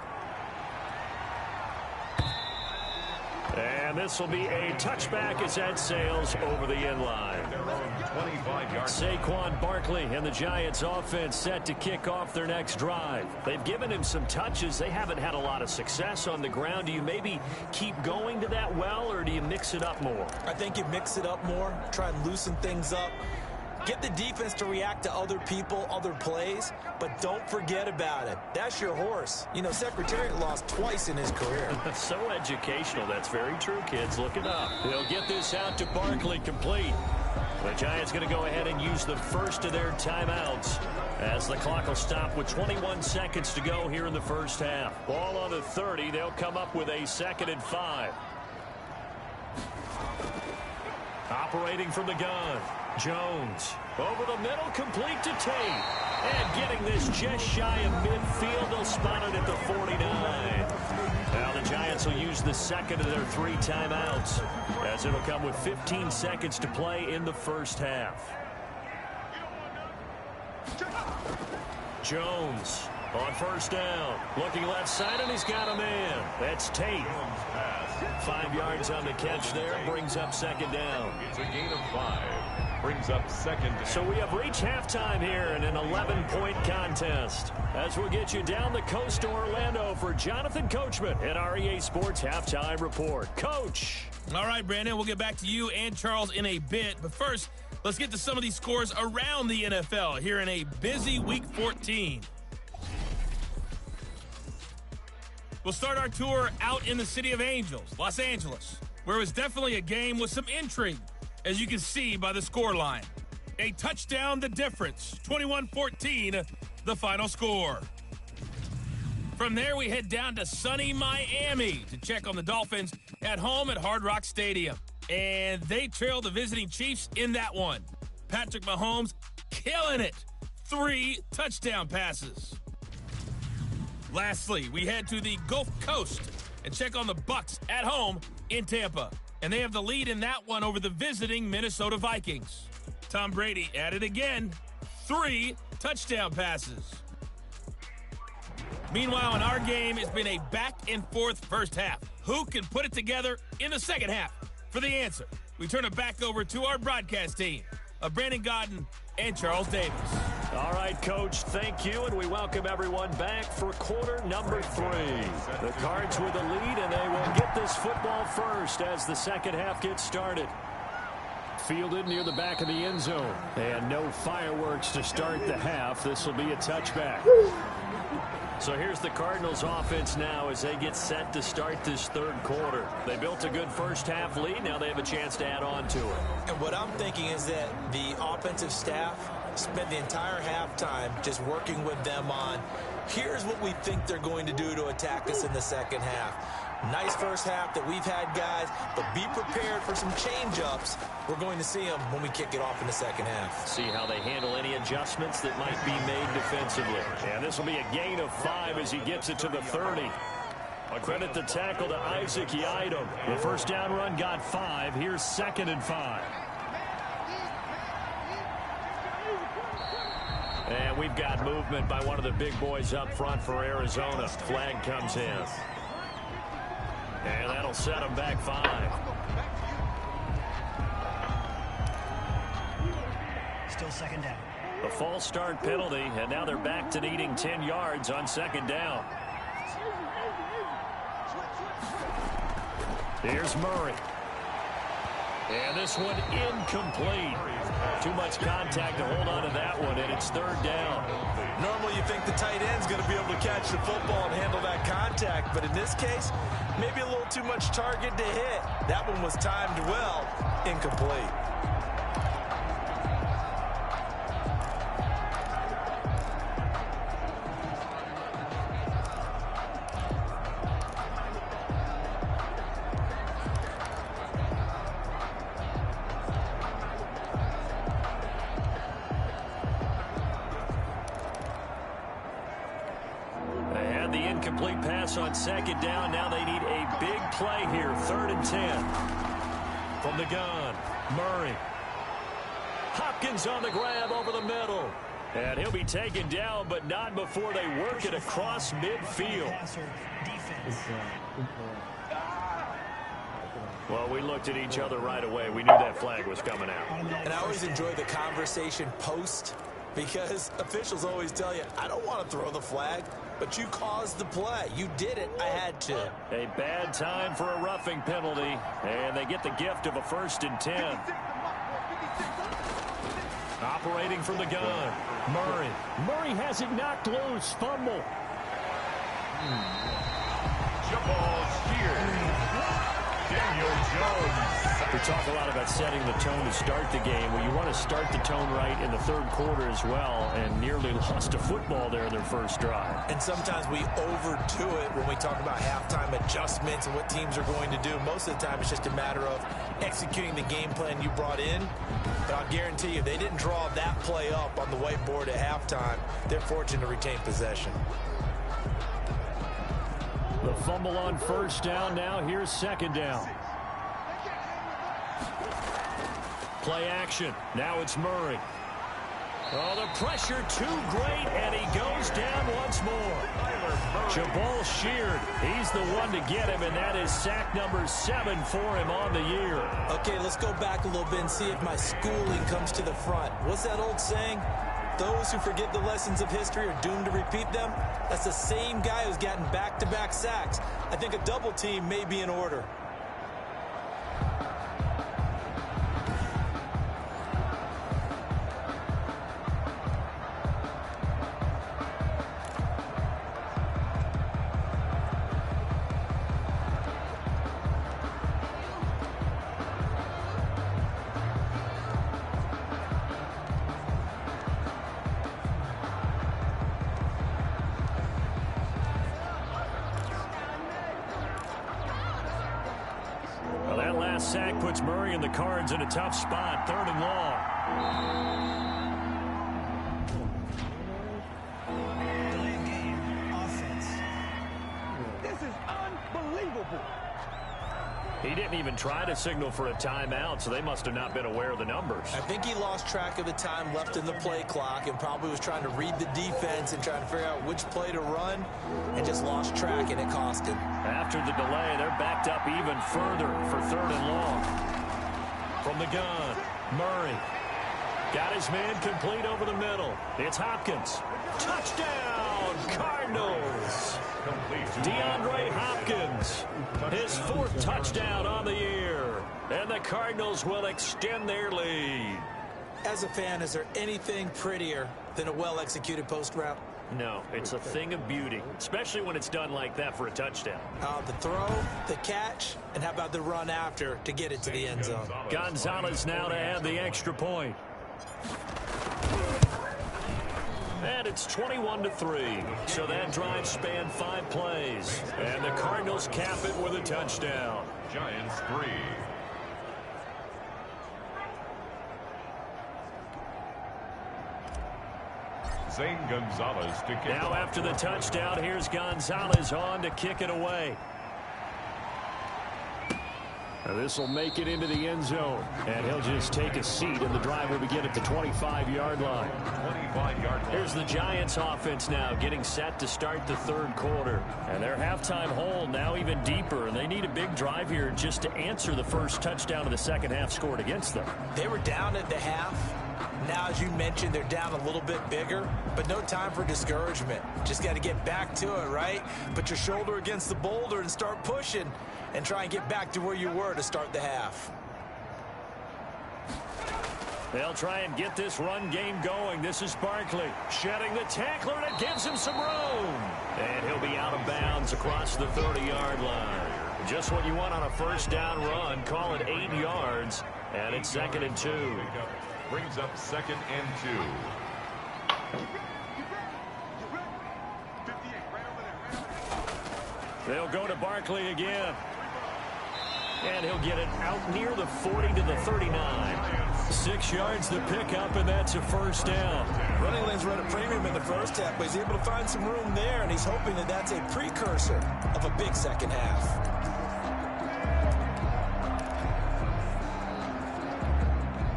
[SPEAKER 2] And this will be a touchback as that sails over the end line.
[SPEAKER 1] 25 yards.
[SPEAKER 2] Saquon Barkley and the Giants offense set to kick off their next drive. They've given him some touches. They haven't had a lot of success on the ground. Do you maybe keep going to that well, or do you mix it up more?
[SPEAKER 3] I think you mix it up more, try and loosen things up. Get the defense to react to other people, other plays, but don't forget about it. That's your horse. You know, Secretariat lost twice in his career.
[SPEAKER 2] So educational. That's very true, kids. Look it up. They'll get this out to Barkley complete. The Giants going to go ahead and use the first of their timeouts as the clock will stop with 21 seconds to go here in the first half. Ball on the 30. They'll come up with a 2nd and 5. Operating from the gun. Jones over the middle, complete to Tate. And getting this just shy of midfield, they'll spot it at the 49. Now the Giants will use the second of their 3 timeouts as it'll come with 15 seconds to play in the first half. Jones on first down. Looking left side, and he's got a man. That's Tate. 5 yards on the catch there. Brings up 2nd down.
[SPEAKER 1] It's a gain of 5. Brings up 2nd down.
[SPEAKER 2] So we have reached halftime here in an 11-point contest. As we'll get you down the coast to Orlando for Jonathan Coachman at our EA Sports Halftime Report. Coach.
[SPEAKER 6] All right, Brandon, we'll get back to you and Charles in a bit. But first, let's get to some of these scores around the NFL here in a busy Week 14. We'll start our tour out in the City of Angels, Los Angeles, where it was definitely a game with some intrigue, as you can see by the scoreline. A touchdown the difference, 21-14, the final score. From there, we head down to sunny Miami to check on the Dolphins at home at Hard Rock Stadium. And they trail the visiting Chiefs in that one. Patrick Mahomes killing it. 3 touchdown passes. Lastly, we head to the Gulf Coast and check on the Bucs at home in Tampa. And they have the lead in that one over the visiting Minnesota Vikings. Tom Brady at it again. 3 touchdown passes. Meanwhile, in our game, it's been a back-and-forth first half. Who can put it together in the second half? For the answer, we turn it back over to our broadcast team of Brandon Gaudin and Charles Davis.
[SPEAKER 2] All right, Coach, thank you, and we welcome everyone back for quarter number 3. The Cards with the lead, and they will get this football first as the second half gets started. Fielded near the back of the end zone, and no fireworks to start the half. This will be a touchback. So here's the Cardinals offense now as they get set to start this third quarter. They built a good first half lead. Now they have a chance to add on to it.
[SPEAKER 3] And what I'm thinking is that the offensive staff spent the entire halftime just working with them on, here's what we think they're going to do to attack us in the second half. Nice first half that we've had, guys, but be prepared for some change-ups. We're going to see them when we kick it off in the second half.
[SPEAKER 2] See how they handle any adjustments that might be made defensively. And this will be a gain of 5 as he gets it to the 30. Credit the tackle to Isaac Yiadom. The first down run got 5. Here's 2nd and 5. And we've got movement by one of the big boys up front for Arizona. Flag comes in. And that'll set them back 5.
[SPEAKER 7] Still 2nd down.
[SPEAKER 2] A false start penalty, and now they're back to needing 10 yards on 2nd down. Here's Murray. And this one incomplete. Too much contact to hold on to that one, and it's third down.
[SPEAKER 3] Normally you think the tight end's going to be able to catch the football and handle that contact, but in this case, maybe a little too much target to hit. That one was timed well, incomplete.
[SPEAKER 2] Incomplete pass on second down. Now they need a big play here. 3rd and 10. From the gun, Murray. Hopkins on the grab over the middle. And he'll be taken down, but not before they work it across midfield. Well, we looked at each other right away. We knew that flag was coming out.
[SPEAKER 3] And I always enjoy the conversation post, because officials always tell you, I don't want to throw the flag, but you caused the play. You did it. I had to.
[SPEAKER 2] A bad time for a roughing penalty, and they get the gift of a 1st and 10. Operating from the gun, Murray. Murray has it knocked loose. Fumble.
[SPEAKER 1] Jabal Sheard. Daniel Jones.
[SPEAKER 2] We talk a lot about setting the tone to start the game. Well, you want to start the tone right in the 3rd quarter as well, and nearly lost a football there in their first drive.
[SPEAKER 3] And sometimes we overdo it when we talk about halftime adjustments and what teams are going to do. Most of the time, it's just a matter of executing the game plan you brought in. But I'll guarantee you, they didn't draw that play up on the whiteboard at halftime. They're fortunate to retain possession.
[SPEAKER 2] The fumble on 1st down. Now here's 2nd down. Play action. Now it's Murray. Oh, the pressure too great, and he goes down once more. Jabal Sheard, he's the one to get him, and that is sack number 7 for him on the year.
[SPEAKER 3] Okay, let's go back a little bit and see if my schooling comes to the front. What's that old saying? Those who forget the lessons of history are doomed to repeat them. That's the same guy who's gotten back-to-back sacks. I think a double team may be in order.
[SPEAKER 2] Sack puts Murray and the Cards in a tough spot. 3rd and long.
[SPEAKER 7] Delayed game. Offense.
[SPEAKER 4] This is unbelievable.
[SPEAKER 2] He didn't even try to signal for a timeout, so they must have not been aware of the numbers.
[SPEAKER 3] I think he lost track of the time left in the play clock and probably was trying to read the defense and trying to figure out which play to run and just lost track, and it cost him.
[SPEAKER 2] After the delay, they're backed up even further for 3rd and long. From the gun, Murray. Got his man complete over the middle. It's Hopkins. Touchdown, Cardinals. DeAndre Hopkins, his 4th touchdown on the year. And the Cardinals will extend their lead.
[SPEAKER 3] As a fan, is there anything prettier than a well-executed post route?
[SPEAKER 2] No, it's a thing of beauty, especially when it's done like that for a touchdown.
[SPEAKER 3] The throw, the catch, and how about the run after to get it to the end zone?
[SPEAKER 2] Gonzalez now to add the extra point. And it's 21-3. So that drive spanned 5 plays. And the Cardinals cap it with a touchdown.
[SPEAKER 1] Giants 3. Zane Gonzalez to kick.
[SPEAKER 2] Now after the touchdown, here's Gonzalez on to kick it away. This will make it into the end zone, and he'll just take a seat, and the drive will begin at the 25-yard line.
[SPEAKER 1] 25-yard line.
[SPEAKER 2] Here's the Giants offense now getting set to start the 3rd quarter. And their halftime hole now even deeper, and they need a big drive here just to answer the first touchdown of the second half scored against them.
[SPEAKER 3] They were down at the half. Now, as you mentioned, they're down a little bit bigger, but no time for discouragement. Just got to get back to it, right? Put your shoulder against the boulder and start pushing and try and get back to where you were to start the half.
[SPEAKER 2] They'll try and get this run game going. This is Barkley shedding the tackler, and it gives him some room. And he'll be out of bounds across the 30-yard line. Just what you want on a first down run. Call it 8 yards, and it's 2nd and 2.
[SPEAKER 1] Brings up 2nd and 2.
[SPEAKER 2] They'll go to Barkley again. And he'll get it out near the 40 to the 39. 6 yards the pickup, and that's a first down.
[SPEAKER 3] Running lanes run a premium in the first half, but he's able to find some room there, and he's hoping that that's a precursor of a big second half.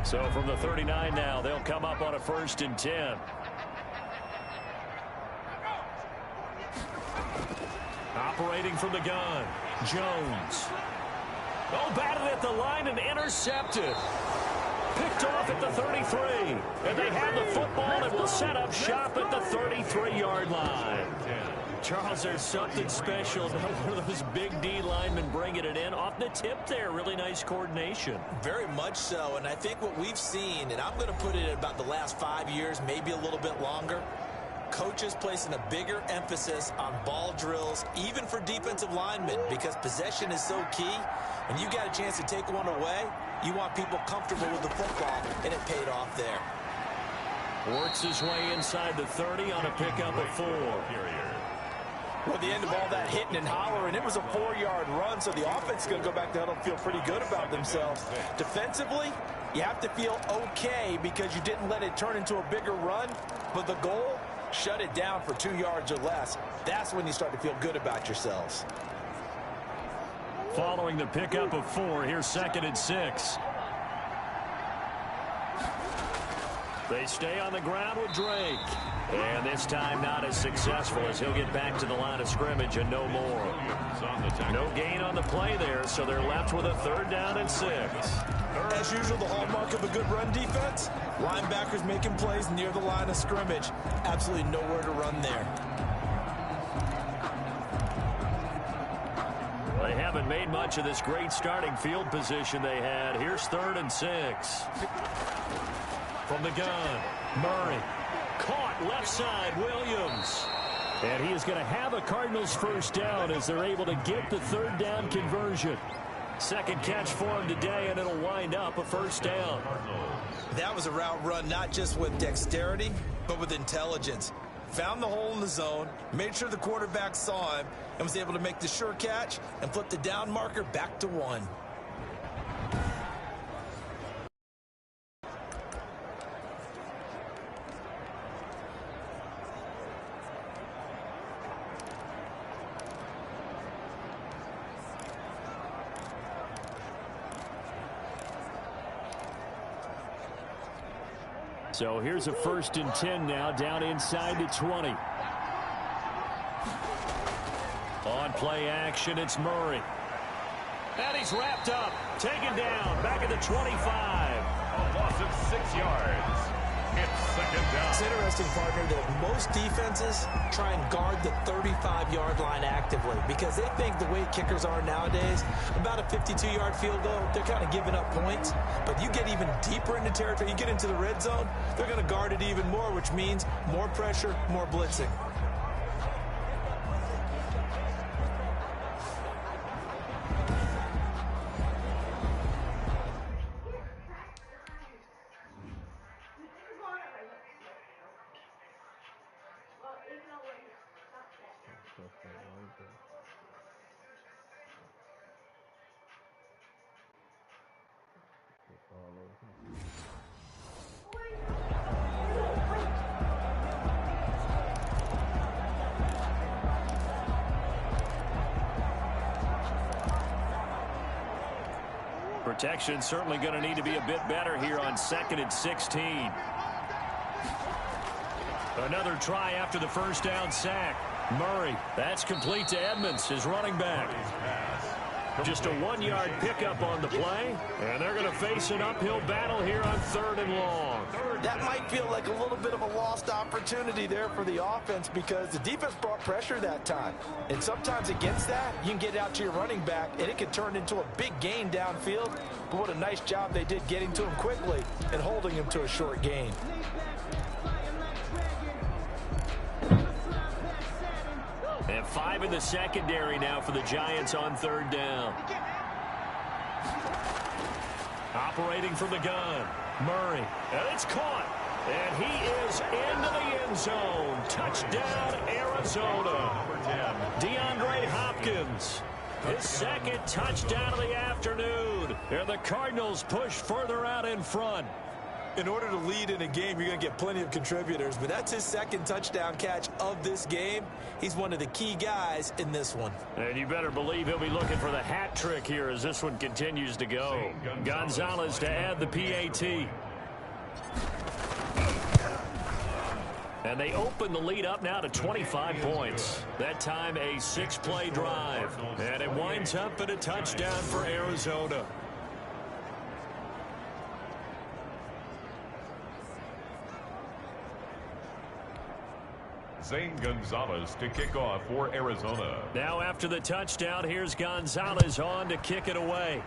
[SPEAKER 2] So from the 39 now, they'll come up on a 1st and 10. Operating from the gun, Jones. Oh, batted at the line and intercepted. Picked off at the 33. And they have the football and will set up shop at the 33-yard line. Charles, there's something special about one of those big D linemen bringing it in. Off the tip there, really nice coordination.
[SPEAKER 3] Very much so, and I think what we've seen, and I'm going to put it at about the last 5 years, maybe a little bit longer, coaches placing a bigger emphasis on ball drills, even for defensive linemen, because possession is so key. When you got a chance to take one away, you want people comfortable with the football, and it paid off there.
[SPEAKER 2] Works his way inside the 30 on a pickup of 4.
[SPEAKER 3] Well, at the end of all that hitting and hollering, it was a 4-yard run, so the offense is going to go back to huddle and feel pretty good about themselves. Defensively, you have to feel okay because you didn't let it turn into a bigger run, but the goal, shut it down for 2 yards or less. That's when you start to feel good about yourselves.
[SPEAKER 2] Following the pickup of 4, here's 2nd and 6. They stay on the ground with Drake. And this time not as successful as he'll get back to the line of scrimmage and no more. No gain on the play there, so they're left with a 3rd down and 6.
[SPEAKER 3] As usual, the hallmark of a good run defense, linebackers making plays near the line of scrimmage. Absolutely nowhere to run there.
[SPEAKER 2] They haven't made much of this great starting field position they had. Here's 3rd and 6. From the gun, Murray. Caught left side, Williams. And he is going to have a Cardinals first down as they're able to get the 3rd down conversion. 2nd catch for him today, and it'll wind up a first down.
[SPEAKER 3] That was a route run not just with dexterity, but with intelligence. Found the hole in the zone, made sure the quarterback saw him, and was able to make the sure catch and flip the down marker back to 1.
[SPEAKER 2] So here's a 1st and 10 now, down inside the 20. On play action, it's Murray. And he's wrapped up, taken down, back at the 25.
[SPEAKER 1] A loss of 6 yards. It's 2nd down.
[SPEAKER 3] It's interesting, partner, that most defenses try and guard the 35-yard line actively because they think the way kickers are nowadays, about a 52-yard field goal, they're kind of giving up points. But you get even deeper into territory, you get into the red zone, they're going to guard it even more, which means more pressure, more blitzing.
[SPEAKER 2] Protection certainly going to need to be a bit better here on 2nd and 16. Another try after the first down sack. Murray, that's complete to Edmonds, his running back. Just a 1-yard pickup on the play, and they're going to face an uphill battle here on 3rd and long.
[SPEAKER 3] That might feel like a little bit of a lost opportunity there for the offense because the defense brought pressure that time. And sometimes against that, you can get out to your running back, and it can turn into a big gain downfield. But what a nice job they did getting to him quickly and holding him to a short gain.
[SPEAKER 2] And 5 in the secondary now for the Giants on 3rd down. Operating from the gun, Murray. And it's caught. And he is into the end zone. Touchdown, Arizona. DeAndre Hopkins. His 2nd touchdown of the afternoon. And the Cardinals push further out in front.
[SPEAKER 3] In order to lead in a game, you're going to get plenty of contributors, but that's his 2nd touchdown catch of this game. He's one of the key guys in this one.
[SPEAKER 2] And you better believe he'll be looking for the hat trick here as this one continues to go. Gonzalez to add the PAT. And they open the lead up now to 25 points. That time a 6-play drive. And it winds up in a touchdown for Arizona.
[SPEAKER 1] Zane Gonzalez to kick off for Arizona.
[SPEAKER 2] Now after the touchdown, here's Gonzalez on to kick it away.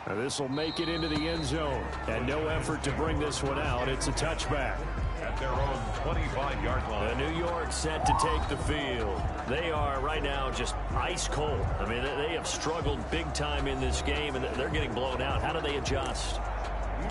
[SPEAKER 2] This will make it into the end zone. And no effort to bring this one out. It's a touchback.
[SPEAKER 1] At their own 25-yard line.
[SPEAKER 2] New York set to take the field. They are right now just ice cold. I mean, they have struggled big time in this game, and they're getting blown out. How do they adjust?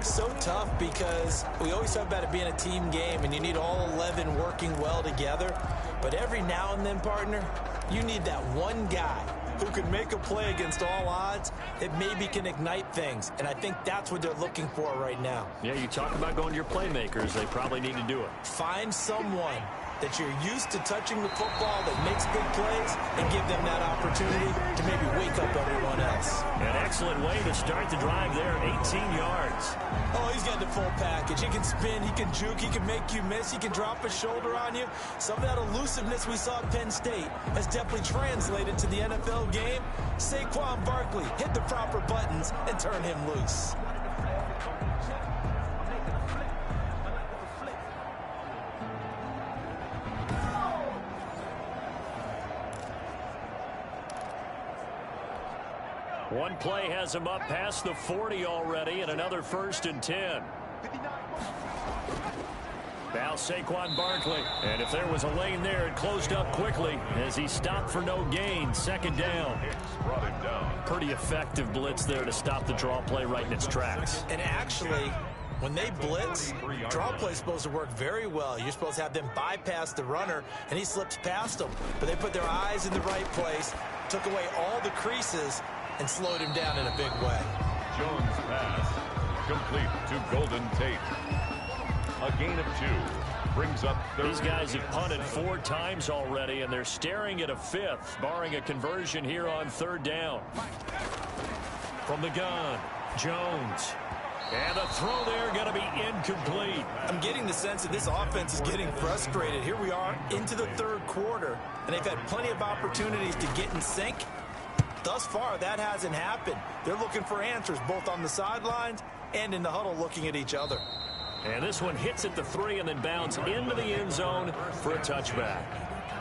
[SPEAKER 3] So tough because we always talk about it being a team game and you need all 11 working well together. But every now and then, partner, you need that one guy who can make a play against all odds that maybe can ignite things. And I think that's what they're looking for right now.
[SPEAKER 2] Yeah, you talk about going to your playmakers. They probably need to do it.
[SPEAKER 3] Find someone that you're used to touching the football that makes big plays and give them that opportunity to maybe wake up everyone else.
[SPEAKER 2] An excellent way to start the drive there, 18 yards.
[SPEAKER 3] Oh, he's got the full package. He can spin, he can juke, he can make you miss, he can drop a shoulder on you. Some of that elusiveness we saw at Penn State has definitely translated to the NFL game. Saquon Barkley hit the proper buttons and turn him loose.
[SPEAKER 2] One play has him up past the 40 already, and another 1st and 10. Now Saquon Barkley. And if there was a lane there, it closed up quickly as he stopped for no gain. 2nd down.
[SPEAKER 1] Brought him down.
[SPEAKER 2] Pretty effective blitz there to stop the draw play right in its tracks.
[SPEAKER 3] And actually, when they blitz, draw play is supposed to work very well. You're supposed to have them bypass the runner, and he slips past them. But they put their eyes in the right place, took away all the creases, and slowed him down in a big way.
[SPEAKER 1] Jones pass complete to Golden Tate. A gain of 2 brings up 30.
[SPEAKER 2] These guys have punted 4 times already, and they're staring at a 5th, barring a conversion here on 3rd down. From the gun, Jones. And the throw there going to be incomplete.
[SPEAKER 3] I'm getting the sense that this offense is getting frustrated. Here we are into the 3rd quarter, and they've had plenty of opportunities to get in sync. Thus far, that hasn't happened. They're looking for answers both on the sidelines and in the huddle looking at each other.
[SPEAKER 2] And this one hits at the 3 and then bounds into the end zone for a touchback.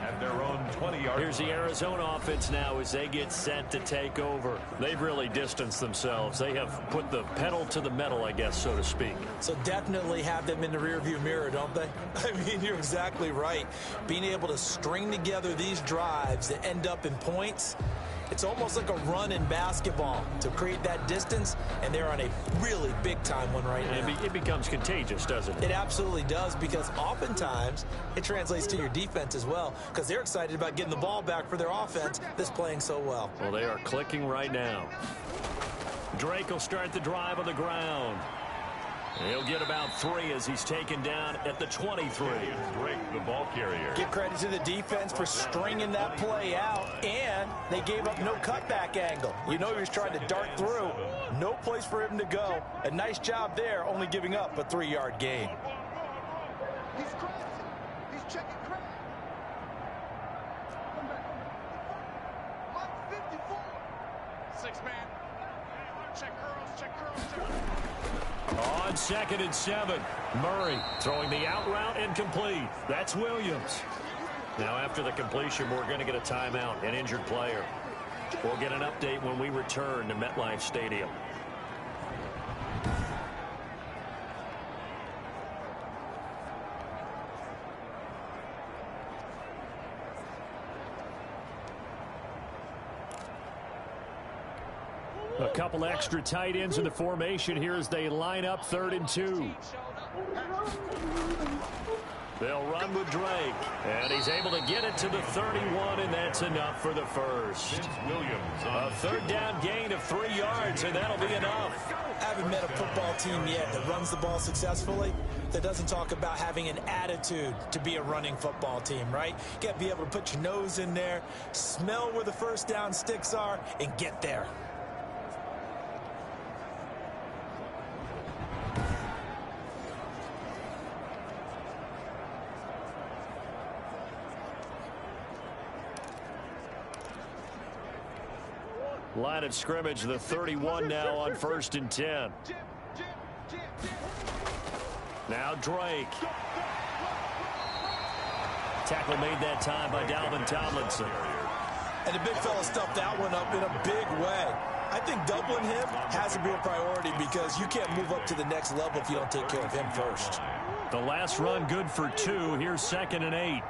[SPEAKER 1] At their own 20-yard.
[SPEAKER 2] Here's the Arizona offense now as they get set to take over. They've really distanced themselves. They have put the pedal to the metal, I guess, so to speak.
[SPEAKER 3] So definitely have them in the rearview mirror, don't they? I mean, you're exactly right. Being able to string together these drives that end up in points, it's almost like a run in basketball to create that distance, and they're on a really big-time one right now.
[SPEAKER 2] It becomes contagious, doesn't it?
[SPEAKER 3] It absolutely does, because oftentimes it translates to your defense as well, because they're excited about getting the ball back for their offense that's playing so well.
[SPEAKER 2] Well, they are clicking right now. Drake will start the drive on the ground. He'll get about 3 as he's taken down at the 23.
[SPEAKER 1] Drake, the ball carrier.
[SPEAKER 3] Give credit to the defense for stringing that play out, and they gave up no cutback angle. You know he was trying to dart through. No place for him to go. A nice job there, only giving up a 3-yard gain.
[SPEAKER 4] He's crazy. He's checking crazy. Come back.
[SPEAKER 2] On 2nd and 7, Murray throwing the out route incomplete. That's Williams. Now after the completion, we're going to get a timeout, an injured player. We'll get an update when we return to MetLife Stadium. A couple extra tight ends in the formation here as they line up 3rd and 2. They'll run with Drake, and he's able to get it to the 31, and that's enough for the first. A 3rd down gain of 3 yards, and that'll be enough.
[SPEAKER 3] I haven't met a football team yet that runs the ball successfully that doesn't talk about having an attitude to be a running football team, right? You got to be able to put your nose in there, smell where the first down sticks are, and get there.
[SPEAKER 2] Line of scrimmage, the 31 now on 1st and 10. Now Drake. Tackle made that time by Dalvin Tomlinson.
[SPEAKER 3] And the big fella stuffed that one up in a big way. I think doubling him has to be a priority because you can't move up to the next level if you don't take care of him first.
[SPEAKER 2] The last run good for 2. Here's 2nd and 8.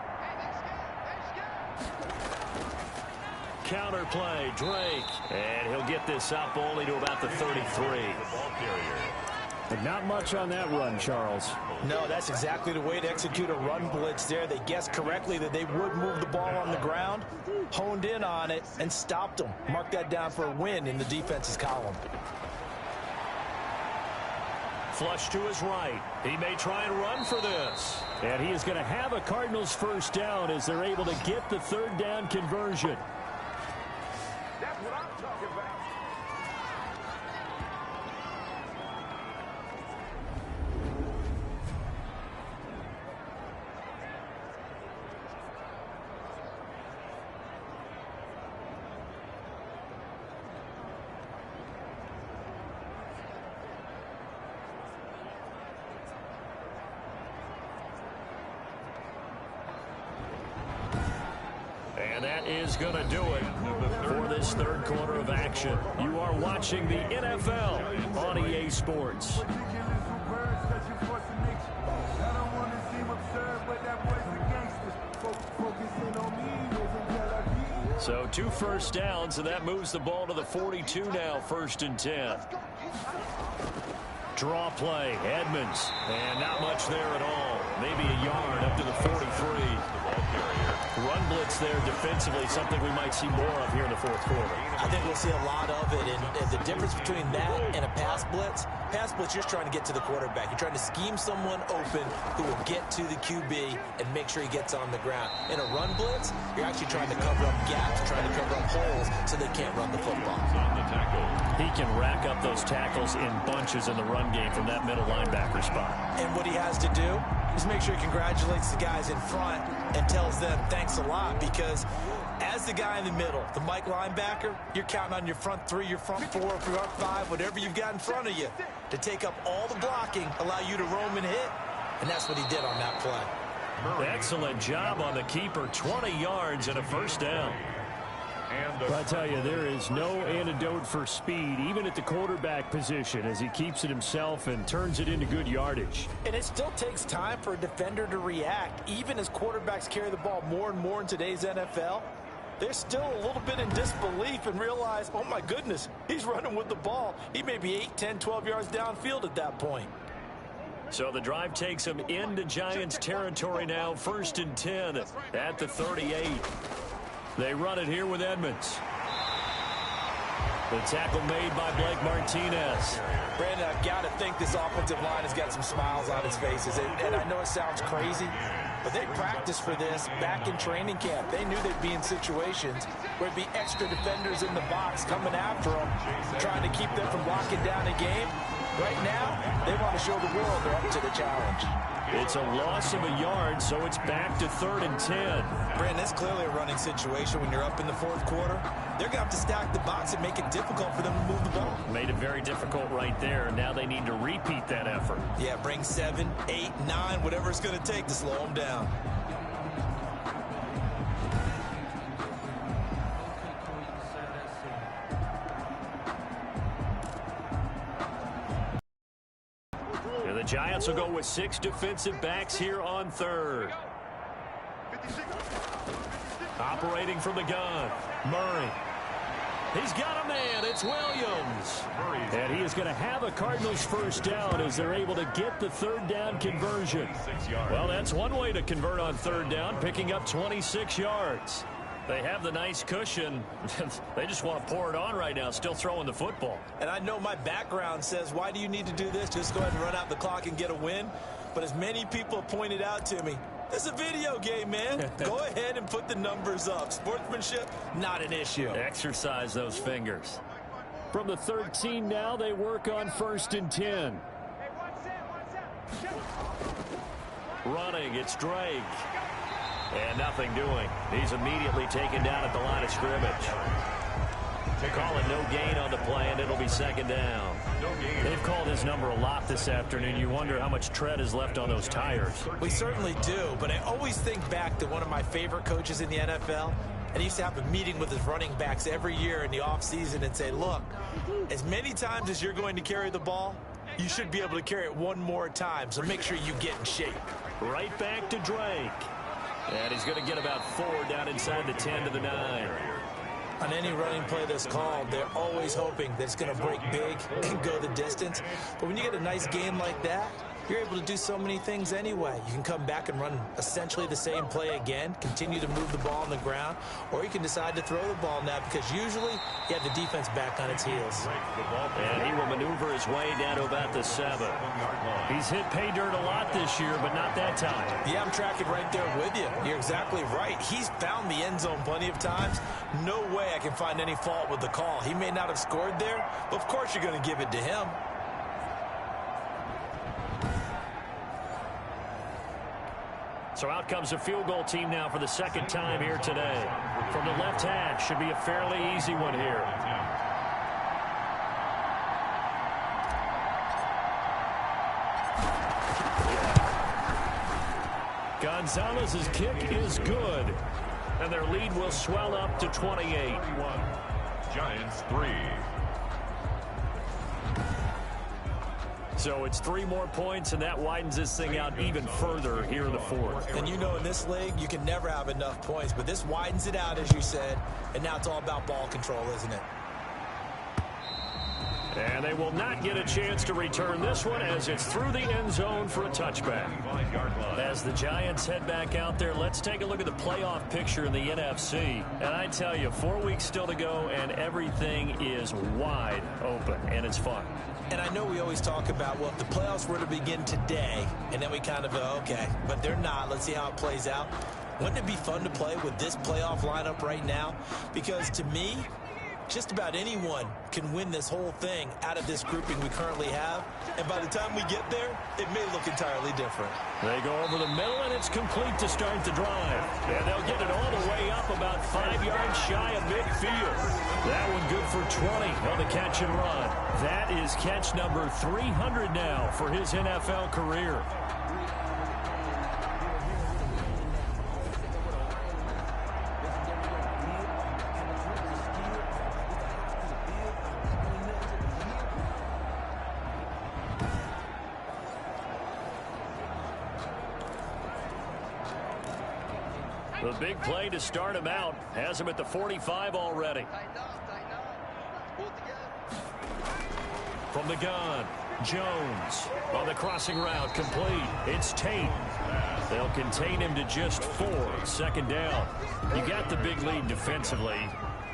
[SPEAKER 2] Counter play, Drake, and he'll get this up only to about the 33.
[SPEAKER 5] But not much on that run, Charles.
[SPEAKER 3] No, that's exactly the way to execute a run blitz there. They guessed correctly that they would move the ball on the ground, honed in on it, and stopped them. Mark that down for a win in the defense's column.
[SPEAKER 2] Flush to his right. He may try and run for this.
[SPEAKER 5] And he is going to have a Cardinals first down as they're able to get the 3rd down conversion.
[SPEAKER 4] That's what I'm talking about.
[SPEAKER 2] And that is going to do it for this 3rd quarter of action. You are watching the NFL on EA Sports. So 2 first downs, and that moves the ball to the 42 now, 1st and 10. Draw play, Edmonds, and not much there at all. Maybe a yard up to the 43. Run blitz there defensively, something we might see more of here in the 4th quarter.
[SPEAKER 3] I think we'll see a lot of it, and the difference between that and a pass blitz, you're just trying to get to the quarterback. You're trying to scheme someone open who will get to the QB and make sure he gets on the ground. In a run blitz, you're actually trying to cover up gaps, trying to cover up holes so they can't run the football.
[SPEAKER 2] He can rack up those tackles in bunches in the run game from that middle linebacker spot.
[SPEAKER 3] And what he has to do is make sure he congratulates the guys in front and tells them thanks a lot, because as the guy in the middle, the Mike linebacker, you're counting on your front 3, your front 4, your front 5, whatever you've got in front of you to take up all the blocking, allow you to roam and hit. And that's what he did on that play.
[SPEAKER 2] Excellent job on the keeper, 20 yards and a first down.
[SPEAKER 5] But I tell you, there is no antidote for speed, even at the quarterback position, as he keeps it himself and turns it into good yardage.
[SPEAKER 3] And it still takes time for a defender to react. Even as quarterbacks carry the ball more and more in today's NFL, they're still a little bit in disbelief and realize, oh my goodness, he's running with the ball. He may be 8, 10, 12 yards downfield at that point.
[SPEAKER 2] So the drive takes him into Giants territory now, 1st and 10 at the 38. They run it here with Edmonds. The tackle made by Blake Martinez.
[SPEAKER 3] Brandon, I've got to think this offensive line has got some smiles on its faces. And I know it sounds crazy, but they practiced for this back in training camp. They knew they'd be in situations where it'd be extra defenders in the box coming after them, trying to keep them from locking down a game. Right now, they want to show the world they're up to the challenge.
[SPEAKER 5] It's a loss of a yard, so it's back to 3rd and 10.
[SPEAKER 3] Brandon, that's clearly a running situation when you're up in the 4th quarter. They're going to have to stack the box and make it difficult for them to move the ball.
[SPEAKER 5] Made it very difficult right there. Now they need to repeat that effort.
[SPEAKER 3] Yeah, bring 7, 8, 9, whatever it's going to take to slow them down.
[SPEAKER 5] The Giants will go with 6 defensive backs here on 3rd. Operating from the gun, Murray. He's got a man. It's Williams. And he is going to have a Cardinals first down as they're able to get the 3rd down conversion. Well, that's one way to convert on 3rd down, picking up 26 yards. They have the nice cushion. They just want to pour it on right now, still throwing the football.
[SPEAKER 3] And I know my background says, why do you need to do this? Just go ahead and run out the clock and get a win. But as many people have pointed out to me, it's a video game, man. Go ahead and put the numbers up. Sportsmanship, not an issue.
[SPEAKER 5] Exercise those fingers. From the 13 now, they work on 1st and 10. Running, it's Drake. And nothing doing. He's immediately taken down at the line of scrimmage. Calling no gain on the play, and it'll be 2nd down. They've called his number a lot this afternoon. You wonder how much tread is left on those tires.
[SPEAKER 3] We certainly do, but I always think back to one of my favorite coaches in the NFL, and he used to have a meeting with his running backs every year in the offseason and say, look, as many times as you're going to carry the ball, you should be able to carry it one more time, so make sure you get in shape.
[SPEAKER 5] Right back to Drake. And he's going to get about 4 down inside the 10 to the 9.
[SPEAKER 3] On any running play that's called, they're always hoping that it's going to break big and go the distance. But when you get a nice game like that, you're able to do so many things anyway. You can come back and run essentially the same play again, continue to move the ball on the ground, or you can decide to throw the ball now because usually you have the defense back on its heels.
[SPEAKER 5] And he will maneuver his way down to about the 7. He's hit pay dirt a lot this year, but not that time.
[SPEAKER 3] Yeah, I'm tracking right there with you. You're exactly right. He's found the end zone plenty of times. No way I can find any fault with the call. He may not have scored there, but of course you're going to give it to him.
[SPEAKER 5] So out comes a field goal team now for the 2nd time here today. From the left hash, should be a fairly easy one here. Gonzalez's kick is good. And their lead will swell up to 28.
[SPEAKER 1] Giants 3.
[SPEAKER 5] So it's 3 more points, and that widens this thing out even further here in the 4th.
[SPEAKER 3] And you know in this league, you can never have enough points, but this widens it out, as you said, and now it's all about ball control, isn't it?
[SPEAKER 5] And they will not get a chance to return this one as it's through the end zone for a touchback. As the Giants head back out there, let's take a look at the playoff picture in the NFC. And I tell you, 4 weeks still to go, and everything is wide open, and it's fun.
[SPEAKER 3] And I know we always talk about, well, if the playoffs were to begin today, and then we kind of go, okay, but they're not. Let's see how it plays out. Wouldn't it be fun to play with this playoff lineup right now? Because to me, just about anyone can win this whole thing out of this grouping we currently have. And by the time we get there, it may look entirely different.
[SPEAKER 5] They go over the middle, and it's complete to start the drive. And they'll get it all the way up about 5 yards shy of midfield. That one good for 20 on the catch and run. That is catch number 300 now for his NFL career. The big play to start him out has him at the 45 already. From the gun, Jones on the crossing route, complete. It's Tate. They'll contain him to just 4. 2nd down. You got the big lead defensively.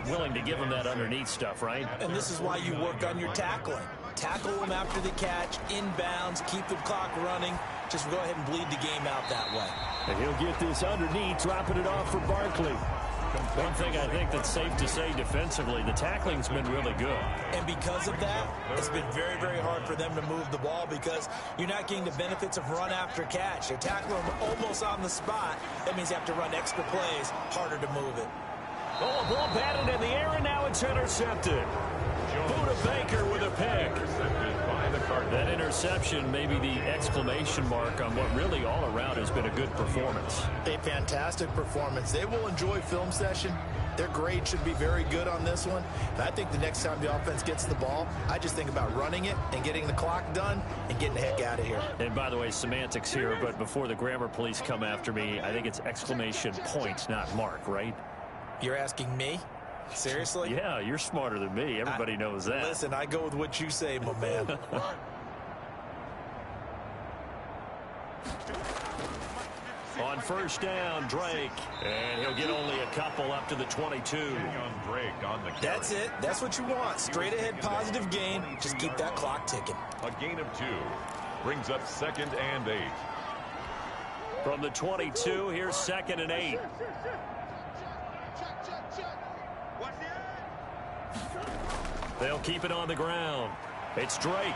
[SPEAKER 5] Willing to give him that underneath stuff, right?
[SPEAKER 3] And this is why you work on your tackling. Tackle him after the catch, inbounds, keep the clock running. Just go ahead and bleed the game out that way.
[SPEAKER 5] And he'll get this underneath, dropping it off for Barkley.
[SPEAKER 2] One thing I think that's safe to say defensively, the tackling's been really good.
[SPEAKER 3] And because of that, it's been very, very hard for them to move the ball because you're not getting the benefits of run after catch. They're tackling them almost on the spot. That means you have to run extra plays, harder to move it.
[SPEAKER 2] Oh, ball batted in the air, and now it's intercepted. Buda Baker with a pick. That interception may be the exclamation mark on what really all around has been a good performance.
[SPEAKER 8] A fantastic performance. They will enjoy film session. Their grade should be very good on this one. And I think the next time the offense gets the ball, I just think about running it and getting the clock done and getting the heck out of here.
[SPEAKER 2] And by the way, semantics here, but before the grammar police come after me, I think it's exclamation point, not mark, right?
[SPEAKER 3] You're asking me? Seriously?
[SPEAKER 2] Yeah, you're smarter than me. Everybody knows that.
[SPEAKER 3] Listen, I go with what you say, my man.
[SPEAKER 2] On first down, Drake. And he'll get only a couple up to the 22.
[SPEAKER 3] That's it. That's what you want. Straight ahead positive gain. Just keep that clock ticking.
[SPEAKER 1] A gain of 2 brings up 2nd and 8.
[SPEAKER 2] From the 22, here's 2nd and 8. They'll keep it on the ground. It's Drake.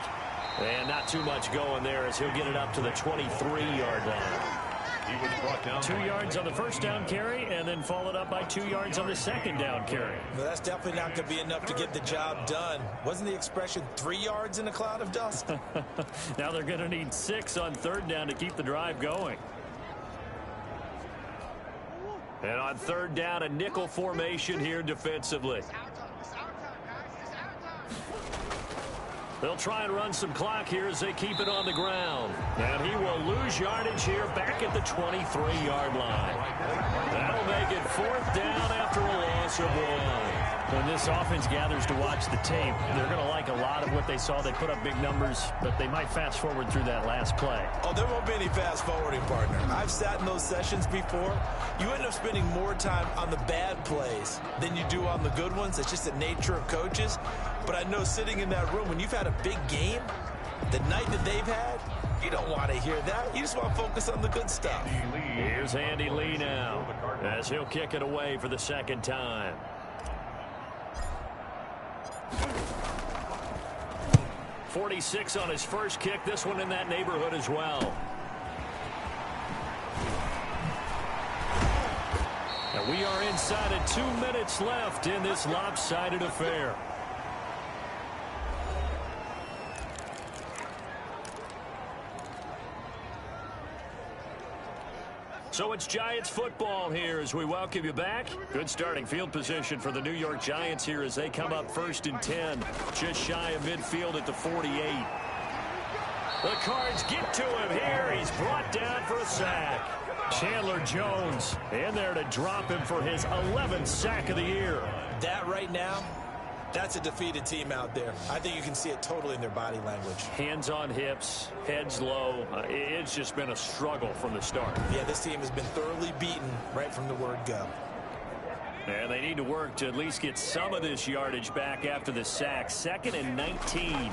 [SPEAKER 2] And not too much going there as he'll get it up to the 23-yard line.
[SPEAKER 1] He was brought down
[SPEAKER 2] 2 yards on the first down carry and then followed up by 2 yards on the second down carry.
[SPEAKER 3] Well, that's definitely not going to be enough to get the job done. Wasn't the expression 3 yards in a cloud of dust?
[SPEAKER 2] Now they're going to need 6 on third down to keep the drive going. And on third down, a nickel formation here defensively. They'll try and run some clock here as they keep it on the ground. And he will lose yardage here back at the 23-yard line. That'll make it 4th down after a loss of 1. When this offense gathers to watch the tape, they're going to like a lot of what they saw. They put up big numbers, but they might fast forward through that last play.
[SPEAKER 3] Oh, there won't be any fast forwarding, partner. I've sat in those sessions before. You end up spending more time on the bad plays than you do on the good ones. It's just the nature of coaches. But I know sitting in that room, when you've had a big game, the night that they've had, you don't want to hear that. You just want to focus on the good stuff.
[SPEAKER 2] Here's Andy Lee now as he'll kick it away for the second time. .46 on his first kick. This one in that neighborhood as well. And we are inside of 2 minutes left in this lopsided affair. So it's Giants football here as we welcome you back. Good starting field position for the New York Giants here as they come up 1st and 10. Just shy of midfield at the 48. The Cards get to him here. He's brought down for a sack. Chandler Jones in there to drop him for his 11th sack of the year.
[SPEAKER 3] That right now, that's a defeated team out there. I think you can see it totally in their body language.
[SPEAKER 2] Hands on hips, heads low. It's just been a struggle from the start.
[SPEAKER 3] Yeah, this team has been thoroughly beaten right from the word go.
[SPEAKER 2] And they need to work to at least get some of this yardage back after the sack. 2nd and 19.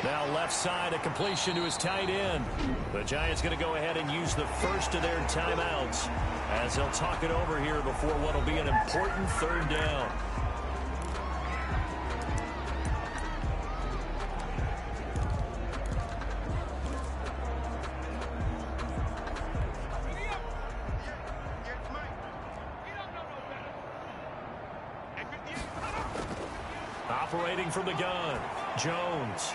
[SPEAKER 2] Now left side, a completion to his tight end. The Giants going to go ahead and use the first of their timeouts as they'll talk it over here before what will be an important third down. Operating from the gun, Jones.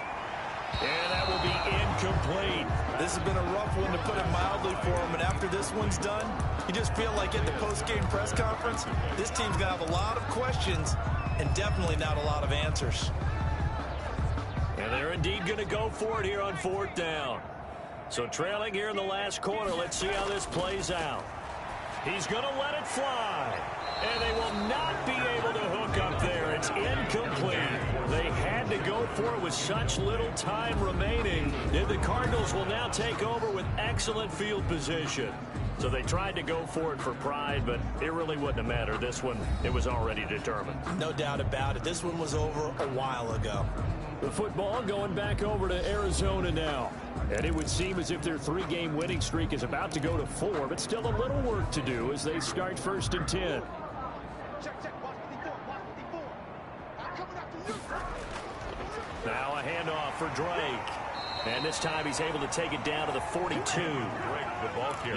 [SPEAKER 2] And that will be incomplete.
[SPEAKER 3] This has been a rough one, to put it mildly, for him. And after this one's done, you just feel like at the post-game press conference, this team's going to have a lot of questions and definitely not a lot of answers.
[SPEAKER 2] And they're indeed going to go for it here on 4th down. So trailing here in the last quarter, let's see how this plays out. He's going to let it fly. And they will not be able to hook up there. It's incomplete. They had to go for it with such little time remaining. And the Cardinals will now take over with excellent field position. So they tried to go for it for pride, but it really wouldn't have mattered. This one, it was already determined.
[SPEAKER 3] No doubt about it. This one was over a while ago.
[SPEAKER 2] The football going back over to Arizona now. And it would seem as if their 3-game winning streak is about to go to 4, but still a little work to do as they start 1st and 10. Now a handoff for Drake. And this time he's able to take it down to the 42.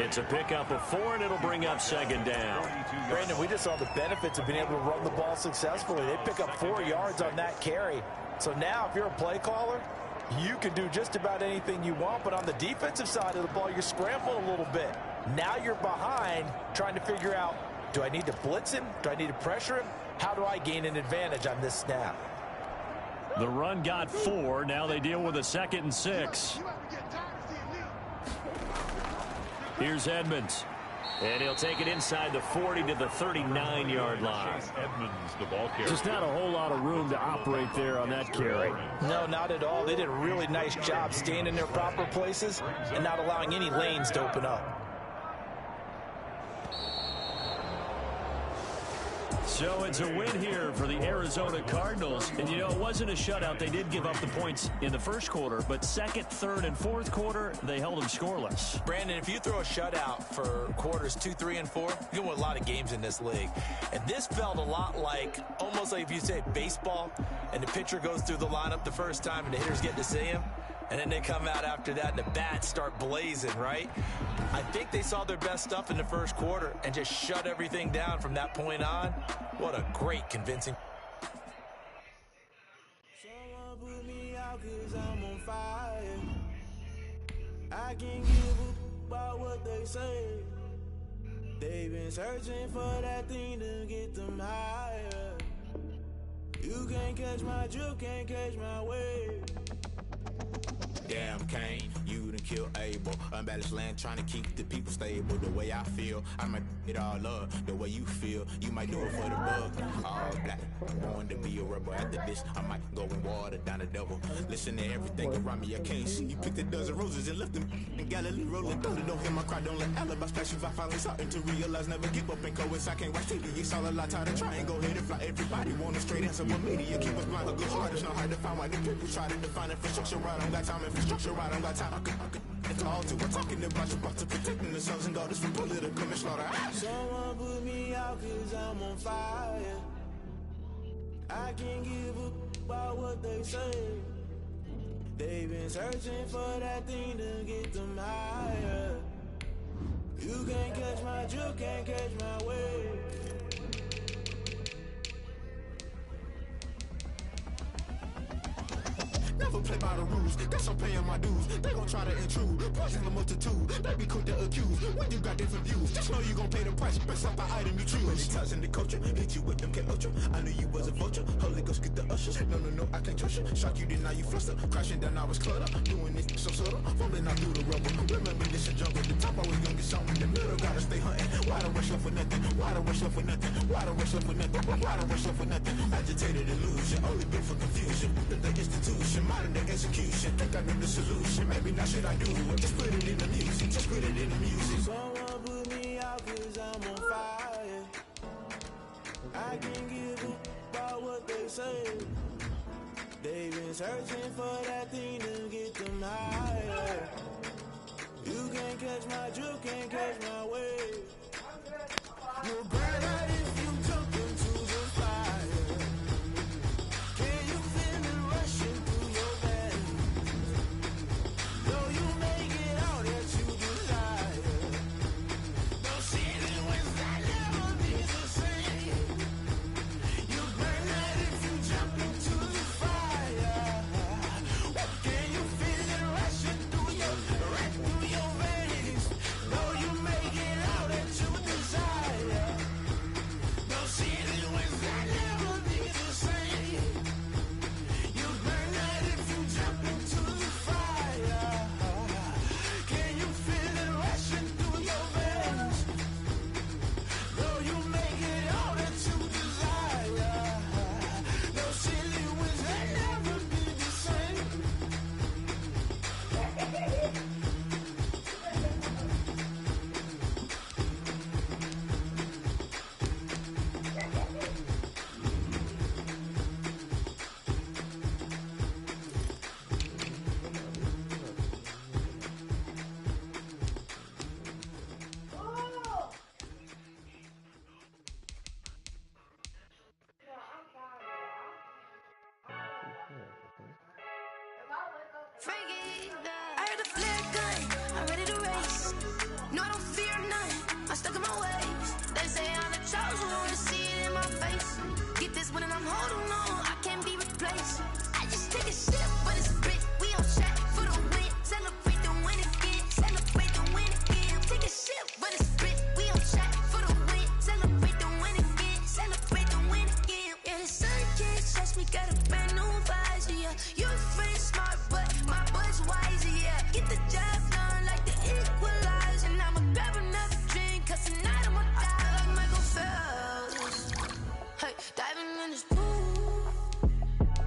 [SPEAKER 2] It's a pickup of 4, and it'll bring up 2nd down.
[SPEAKER 8] Brandon, we just saw the benefits of being able to run the ball successfully. They pick up 4 yards on that carry. So now if you're a play caller, you can do just about anything you want. But on the defensive side of the ball, you're scrambling a little bit. Now you're behind trying to figure out, do I need to blitz him? Do I need to pressure him? How do I gain an advantage on this snap?
[SPEAKER 2] The run got 4. Now they deal with a 2nd and 6. Here's Edmonds. And he'll take it inside the 40 to the 39-yard line. Just not a whole lot of room to operate there on that carry.
[SPEAKER 8] No, not at all. They did a really nice job staying in their proper places and not allowing any lanes to open up.
[SPEAKER 2] So it's a win here for the Arizona Cardinals. And, you know, it wasn't a shutout. They did give up the points in the first quarter, but 2nd, 3rd, and 4th quarter, they held them scoreless.
[SPEAKER 3] Brandon, if you throw a shutout for quarters 2, 3, and 4, you can win a lot of games in this league. And this felt a lot like, almost like if you say baseball, and the pitcher goes through the lineup the first time, and the hitters get to see him. And then they come out after that, and the bats start blazing, right? I think they saw their best stuff in the first quarter and just shut everything down from that point on. What a great, convincing.
[SPEAKER 9] Someone put me out 'cause I'm on fire. I can't give a about what they say. They've been searching for that thing to get them higher. You can't catch my drift, can't catch my wave.
[SPEAKER 10] Damn, Kane, you done killed Abel. Unbalanced land, trying to keep the people stable. The way I feel, I might it all up. The way you feel, you might do it for the bug. All black, born to be a rebel. After this, I might go and water down the devil. Listen to everything around me, I can't see. You picked a dozen roses and left them in Galilee rolling thunder. Don't hear my cry, don't let alibi splash. If I finally starting to realize, never give up and coincide. I can't watch TV, it's all a lot. Time to try and go ahead and fly. Everybody want a straight answer with media. Keep us blind, a good heart. It's not hard to find why the people try to define infrastructure right. I don't got time, infrastructure right. I don't got time. It's all to we're talking about you, about to protecting the sons and daughters from political slaughter.
[SPEAKER 9] Someone put me out 'cause I'm on fire. I can't give a about what they say. They've been searching for that thing to get them higher. You can't catch my drift, can't catch my wave.
[SPEAKER 10] Never play by the rules, guess I'm paying my dues. They gon' try to intrude, poison the multitude. They be quick to accuse, when you got different views. Just know you gon' pay the price, best up the item you choose. Many ties in the culture, hit you with them K-Ultra. I knew you was a vulture, Holy Ghost get the ushers. No, I can't trust you. Shock you, then now you fluster. Crashing down, I was cluttered. Doing this so subtle, falling out through the rubble. Remember this is jungle, the top I was young and something. The middle gotta stay hunting. Why the rush up for nothing? Why the rush up for nothing? Why the rush up for nothing? Why the rush up for nothing? Agitated illusion, only built for confusion. The institution, modern day execution. Think I know the solution, maybe not should I do it. Just put it in the music, just put it in the music.
[SPEAKER 9] Someone put me out 'cause I'm on fire. I can't give a about what they say. They've been searching for that thing to get them higher. You can't catch my drift, can't catch my wave. You're better if you jump into the fire. Can you feel it rushing through your veins? Though you make it out that you desire. No season when that never be the same. You burn that if you jump into the fire. Can you feel it rushing through your veins? Though you make it out that you desire.
[SPEAKER 11] I heard the flare gun, I'm ready to race. No, I don't fear none, I'm stuck in my ways. They say I'm the chosen one, to see it in my face. Get this one and I'm holding on, I can't be replaced. I just take a sip, but it's spit, we on track for the win. Celebrate the win again, celebrate the win again. Take a sip, but it's spit, we on track for the win. Celebrate the win again, celebrate the win again. Yeah, the sun can't touch me, got a brand new visor, yeah. You're friend smart, but my boy's wiser, yeah. Get the job done like the equalizer. And I'ma grab another drink, cause tonight I'ma die like Michael Phelps. Hey, diving in this pool,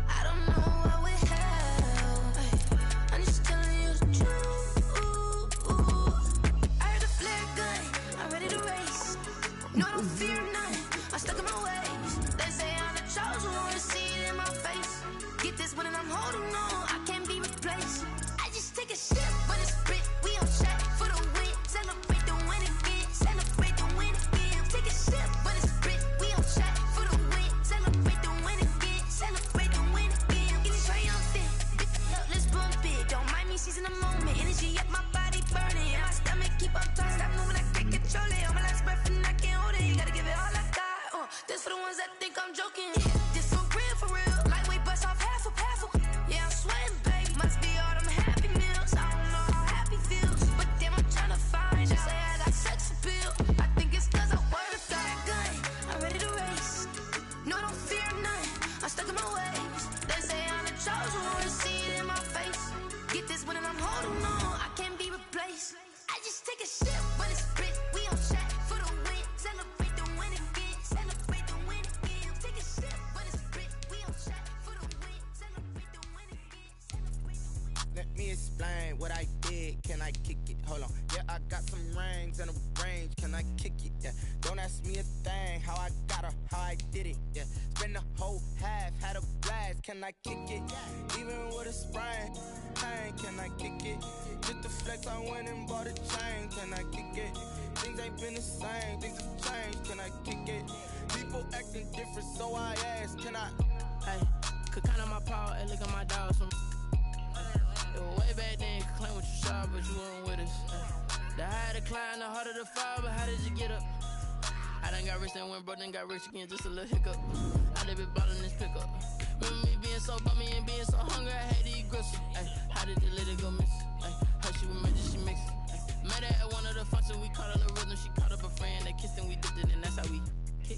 [SPEAKER 11] I don't know what we have. Hey, I'm just telling you the truth. I heard the flare gun, I'm ready to race. No, I don't fear none, I'm stuck in my ways. They say I'm the chosen one, to see it in my face. Get this one and I'm holding on, I can't be replaced. I just take a sip, but it's spit, we on track for the win. Celebrate the win again, celebrate the win again. Take a sip, but it's spit, we on track for the win. Celebrate the win again, celebrate the win again. Getting triumphant, let's bump it. Don't mind me seizing the moment, energy up my body burning. And my stomach keep up tight, stop moving, I can't control it. On my last breath and I can't hold it, you gotta give it all I got. This for the ones that think I'm joking. This for real, lightweight bust off half a. Yeah, I'm sweating, baby, must be all them happy meals. I don't know how happy feels, but damn, I'm trying to find out. Say I got sex appeal, I think it's cause I wear the fire gun. I'm ready to race, no, I don't fear none, I'm stuck in my ways. They say I'm the chosen one, to see it in my face. Get this one and I'm holding on, I can't be replaced. I just take a sip, but it's spit, we on track for the win. Celebrate the win again, celebrate the win again. Take a sip, but it's spit, we on track for the win. Celebrate the win again, celebrate the win.
[SPEAKER 10] Let me explain what I did. Can I kick it? Hold on. Yeah, I got some rings and a range. Can I kick it? Yeah. Don't ask me a thing. How I got her, how I did it. Yeah. Spend the whole half, had a blast. Can I kick it? Even with a sprain. Pain, can I kick it? Just the flex, I went and bought a chain. Can I kick it? Things ain't been the same. Things have changed. Can I kick it? People acting different, so I ask. Can I?
[SPEAKER 12] Hey, could count on my power and look at my dogs from. It was way back then, could claim what you saw, but you weren't with us. The higher the climb, the harder the fall, but how did you get up? I done got rich and went broke, then got rich again, just a little hiccup. I done been ballin' this pickup. Remember me being so bummy and being so hungry, I had to eat gristle. Ay, how did the lady go miss? Ay, how she was magic, she mixed. Met her at one of the functions, we caught her the rhythm, she caught up a friend, they kissed and we dipped it, and that's how we kick.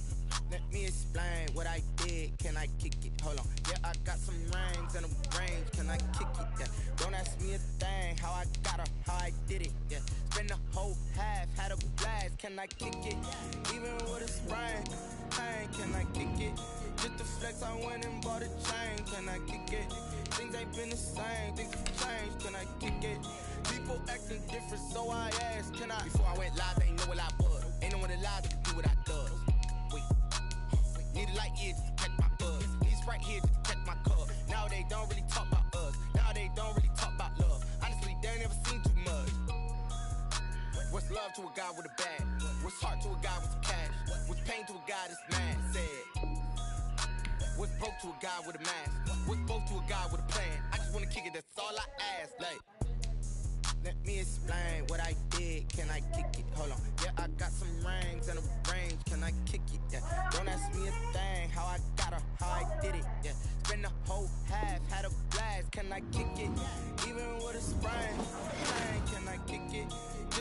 [SPEAKER 10] Let me explain what I did. Can I kick it? Hold on. Yeah, I got some rings and a range. Can I kick it? Yeah. Don't ask me a thing. How I got her, how I did it. Yeah. Spend the whole half, had a blast. Can I kick it? Even with a sprain. Pain, can I kick it? Just the flex, I went and bought a chain. Can I kick it? Things ain't been the same. Things have changed. Can I kick it? People acting different, so I asked. Can I? Before I went live, they ain't know what I was. Ain't no one alive that can do what I does. Need a light here just to catch my buzz. Need Sprite here just to catch my cup. Now they don't really talk about us. Now they don't really talk about love. Honestly, they ain't never seen too much. What's love to a guy with a bag? What's heart to a guy with some cash? What's pain to a guy that's mad? Said. What's broke to a guy with a mask? What's both to a guy with a plan? I just wanna kick it, that's all I ask. Like, let me explain what I did. Can I kick it? Hold on. Yeah, I got some rings and a range. Can I kick it? Yeah. Don't ask me a thing. How I got her, how I did it. Yeah. Spend the whole half, had a blast. Can I kick it? Even with a sprain. Can I kick it?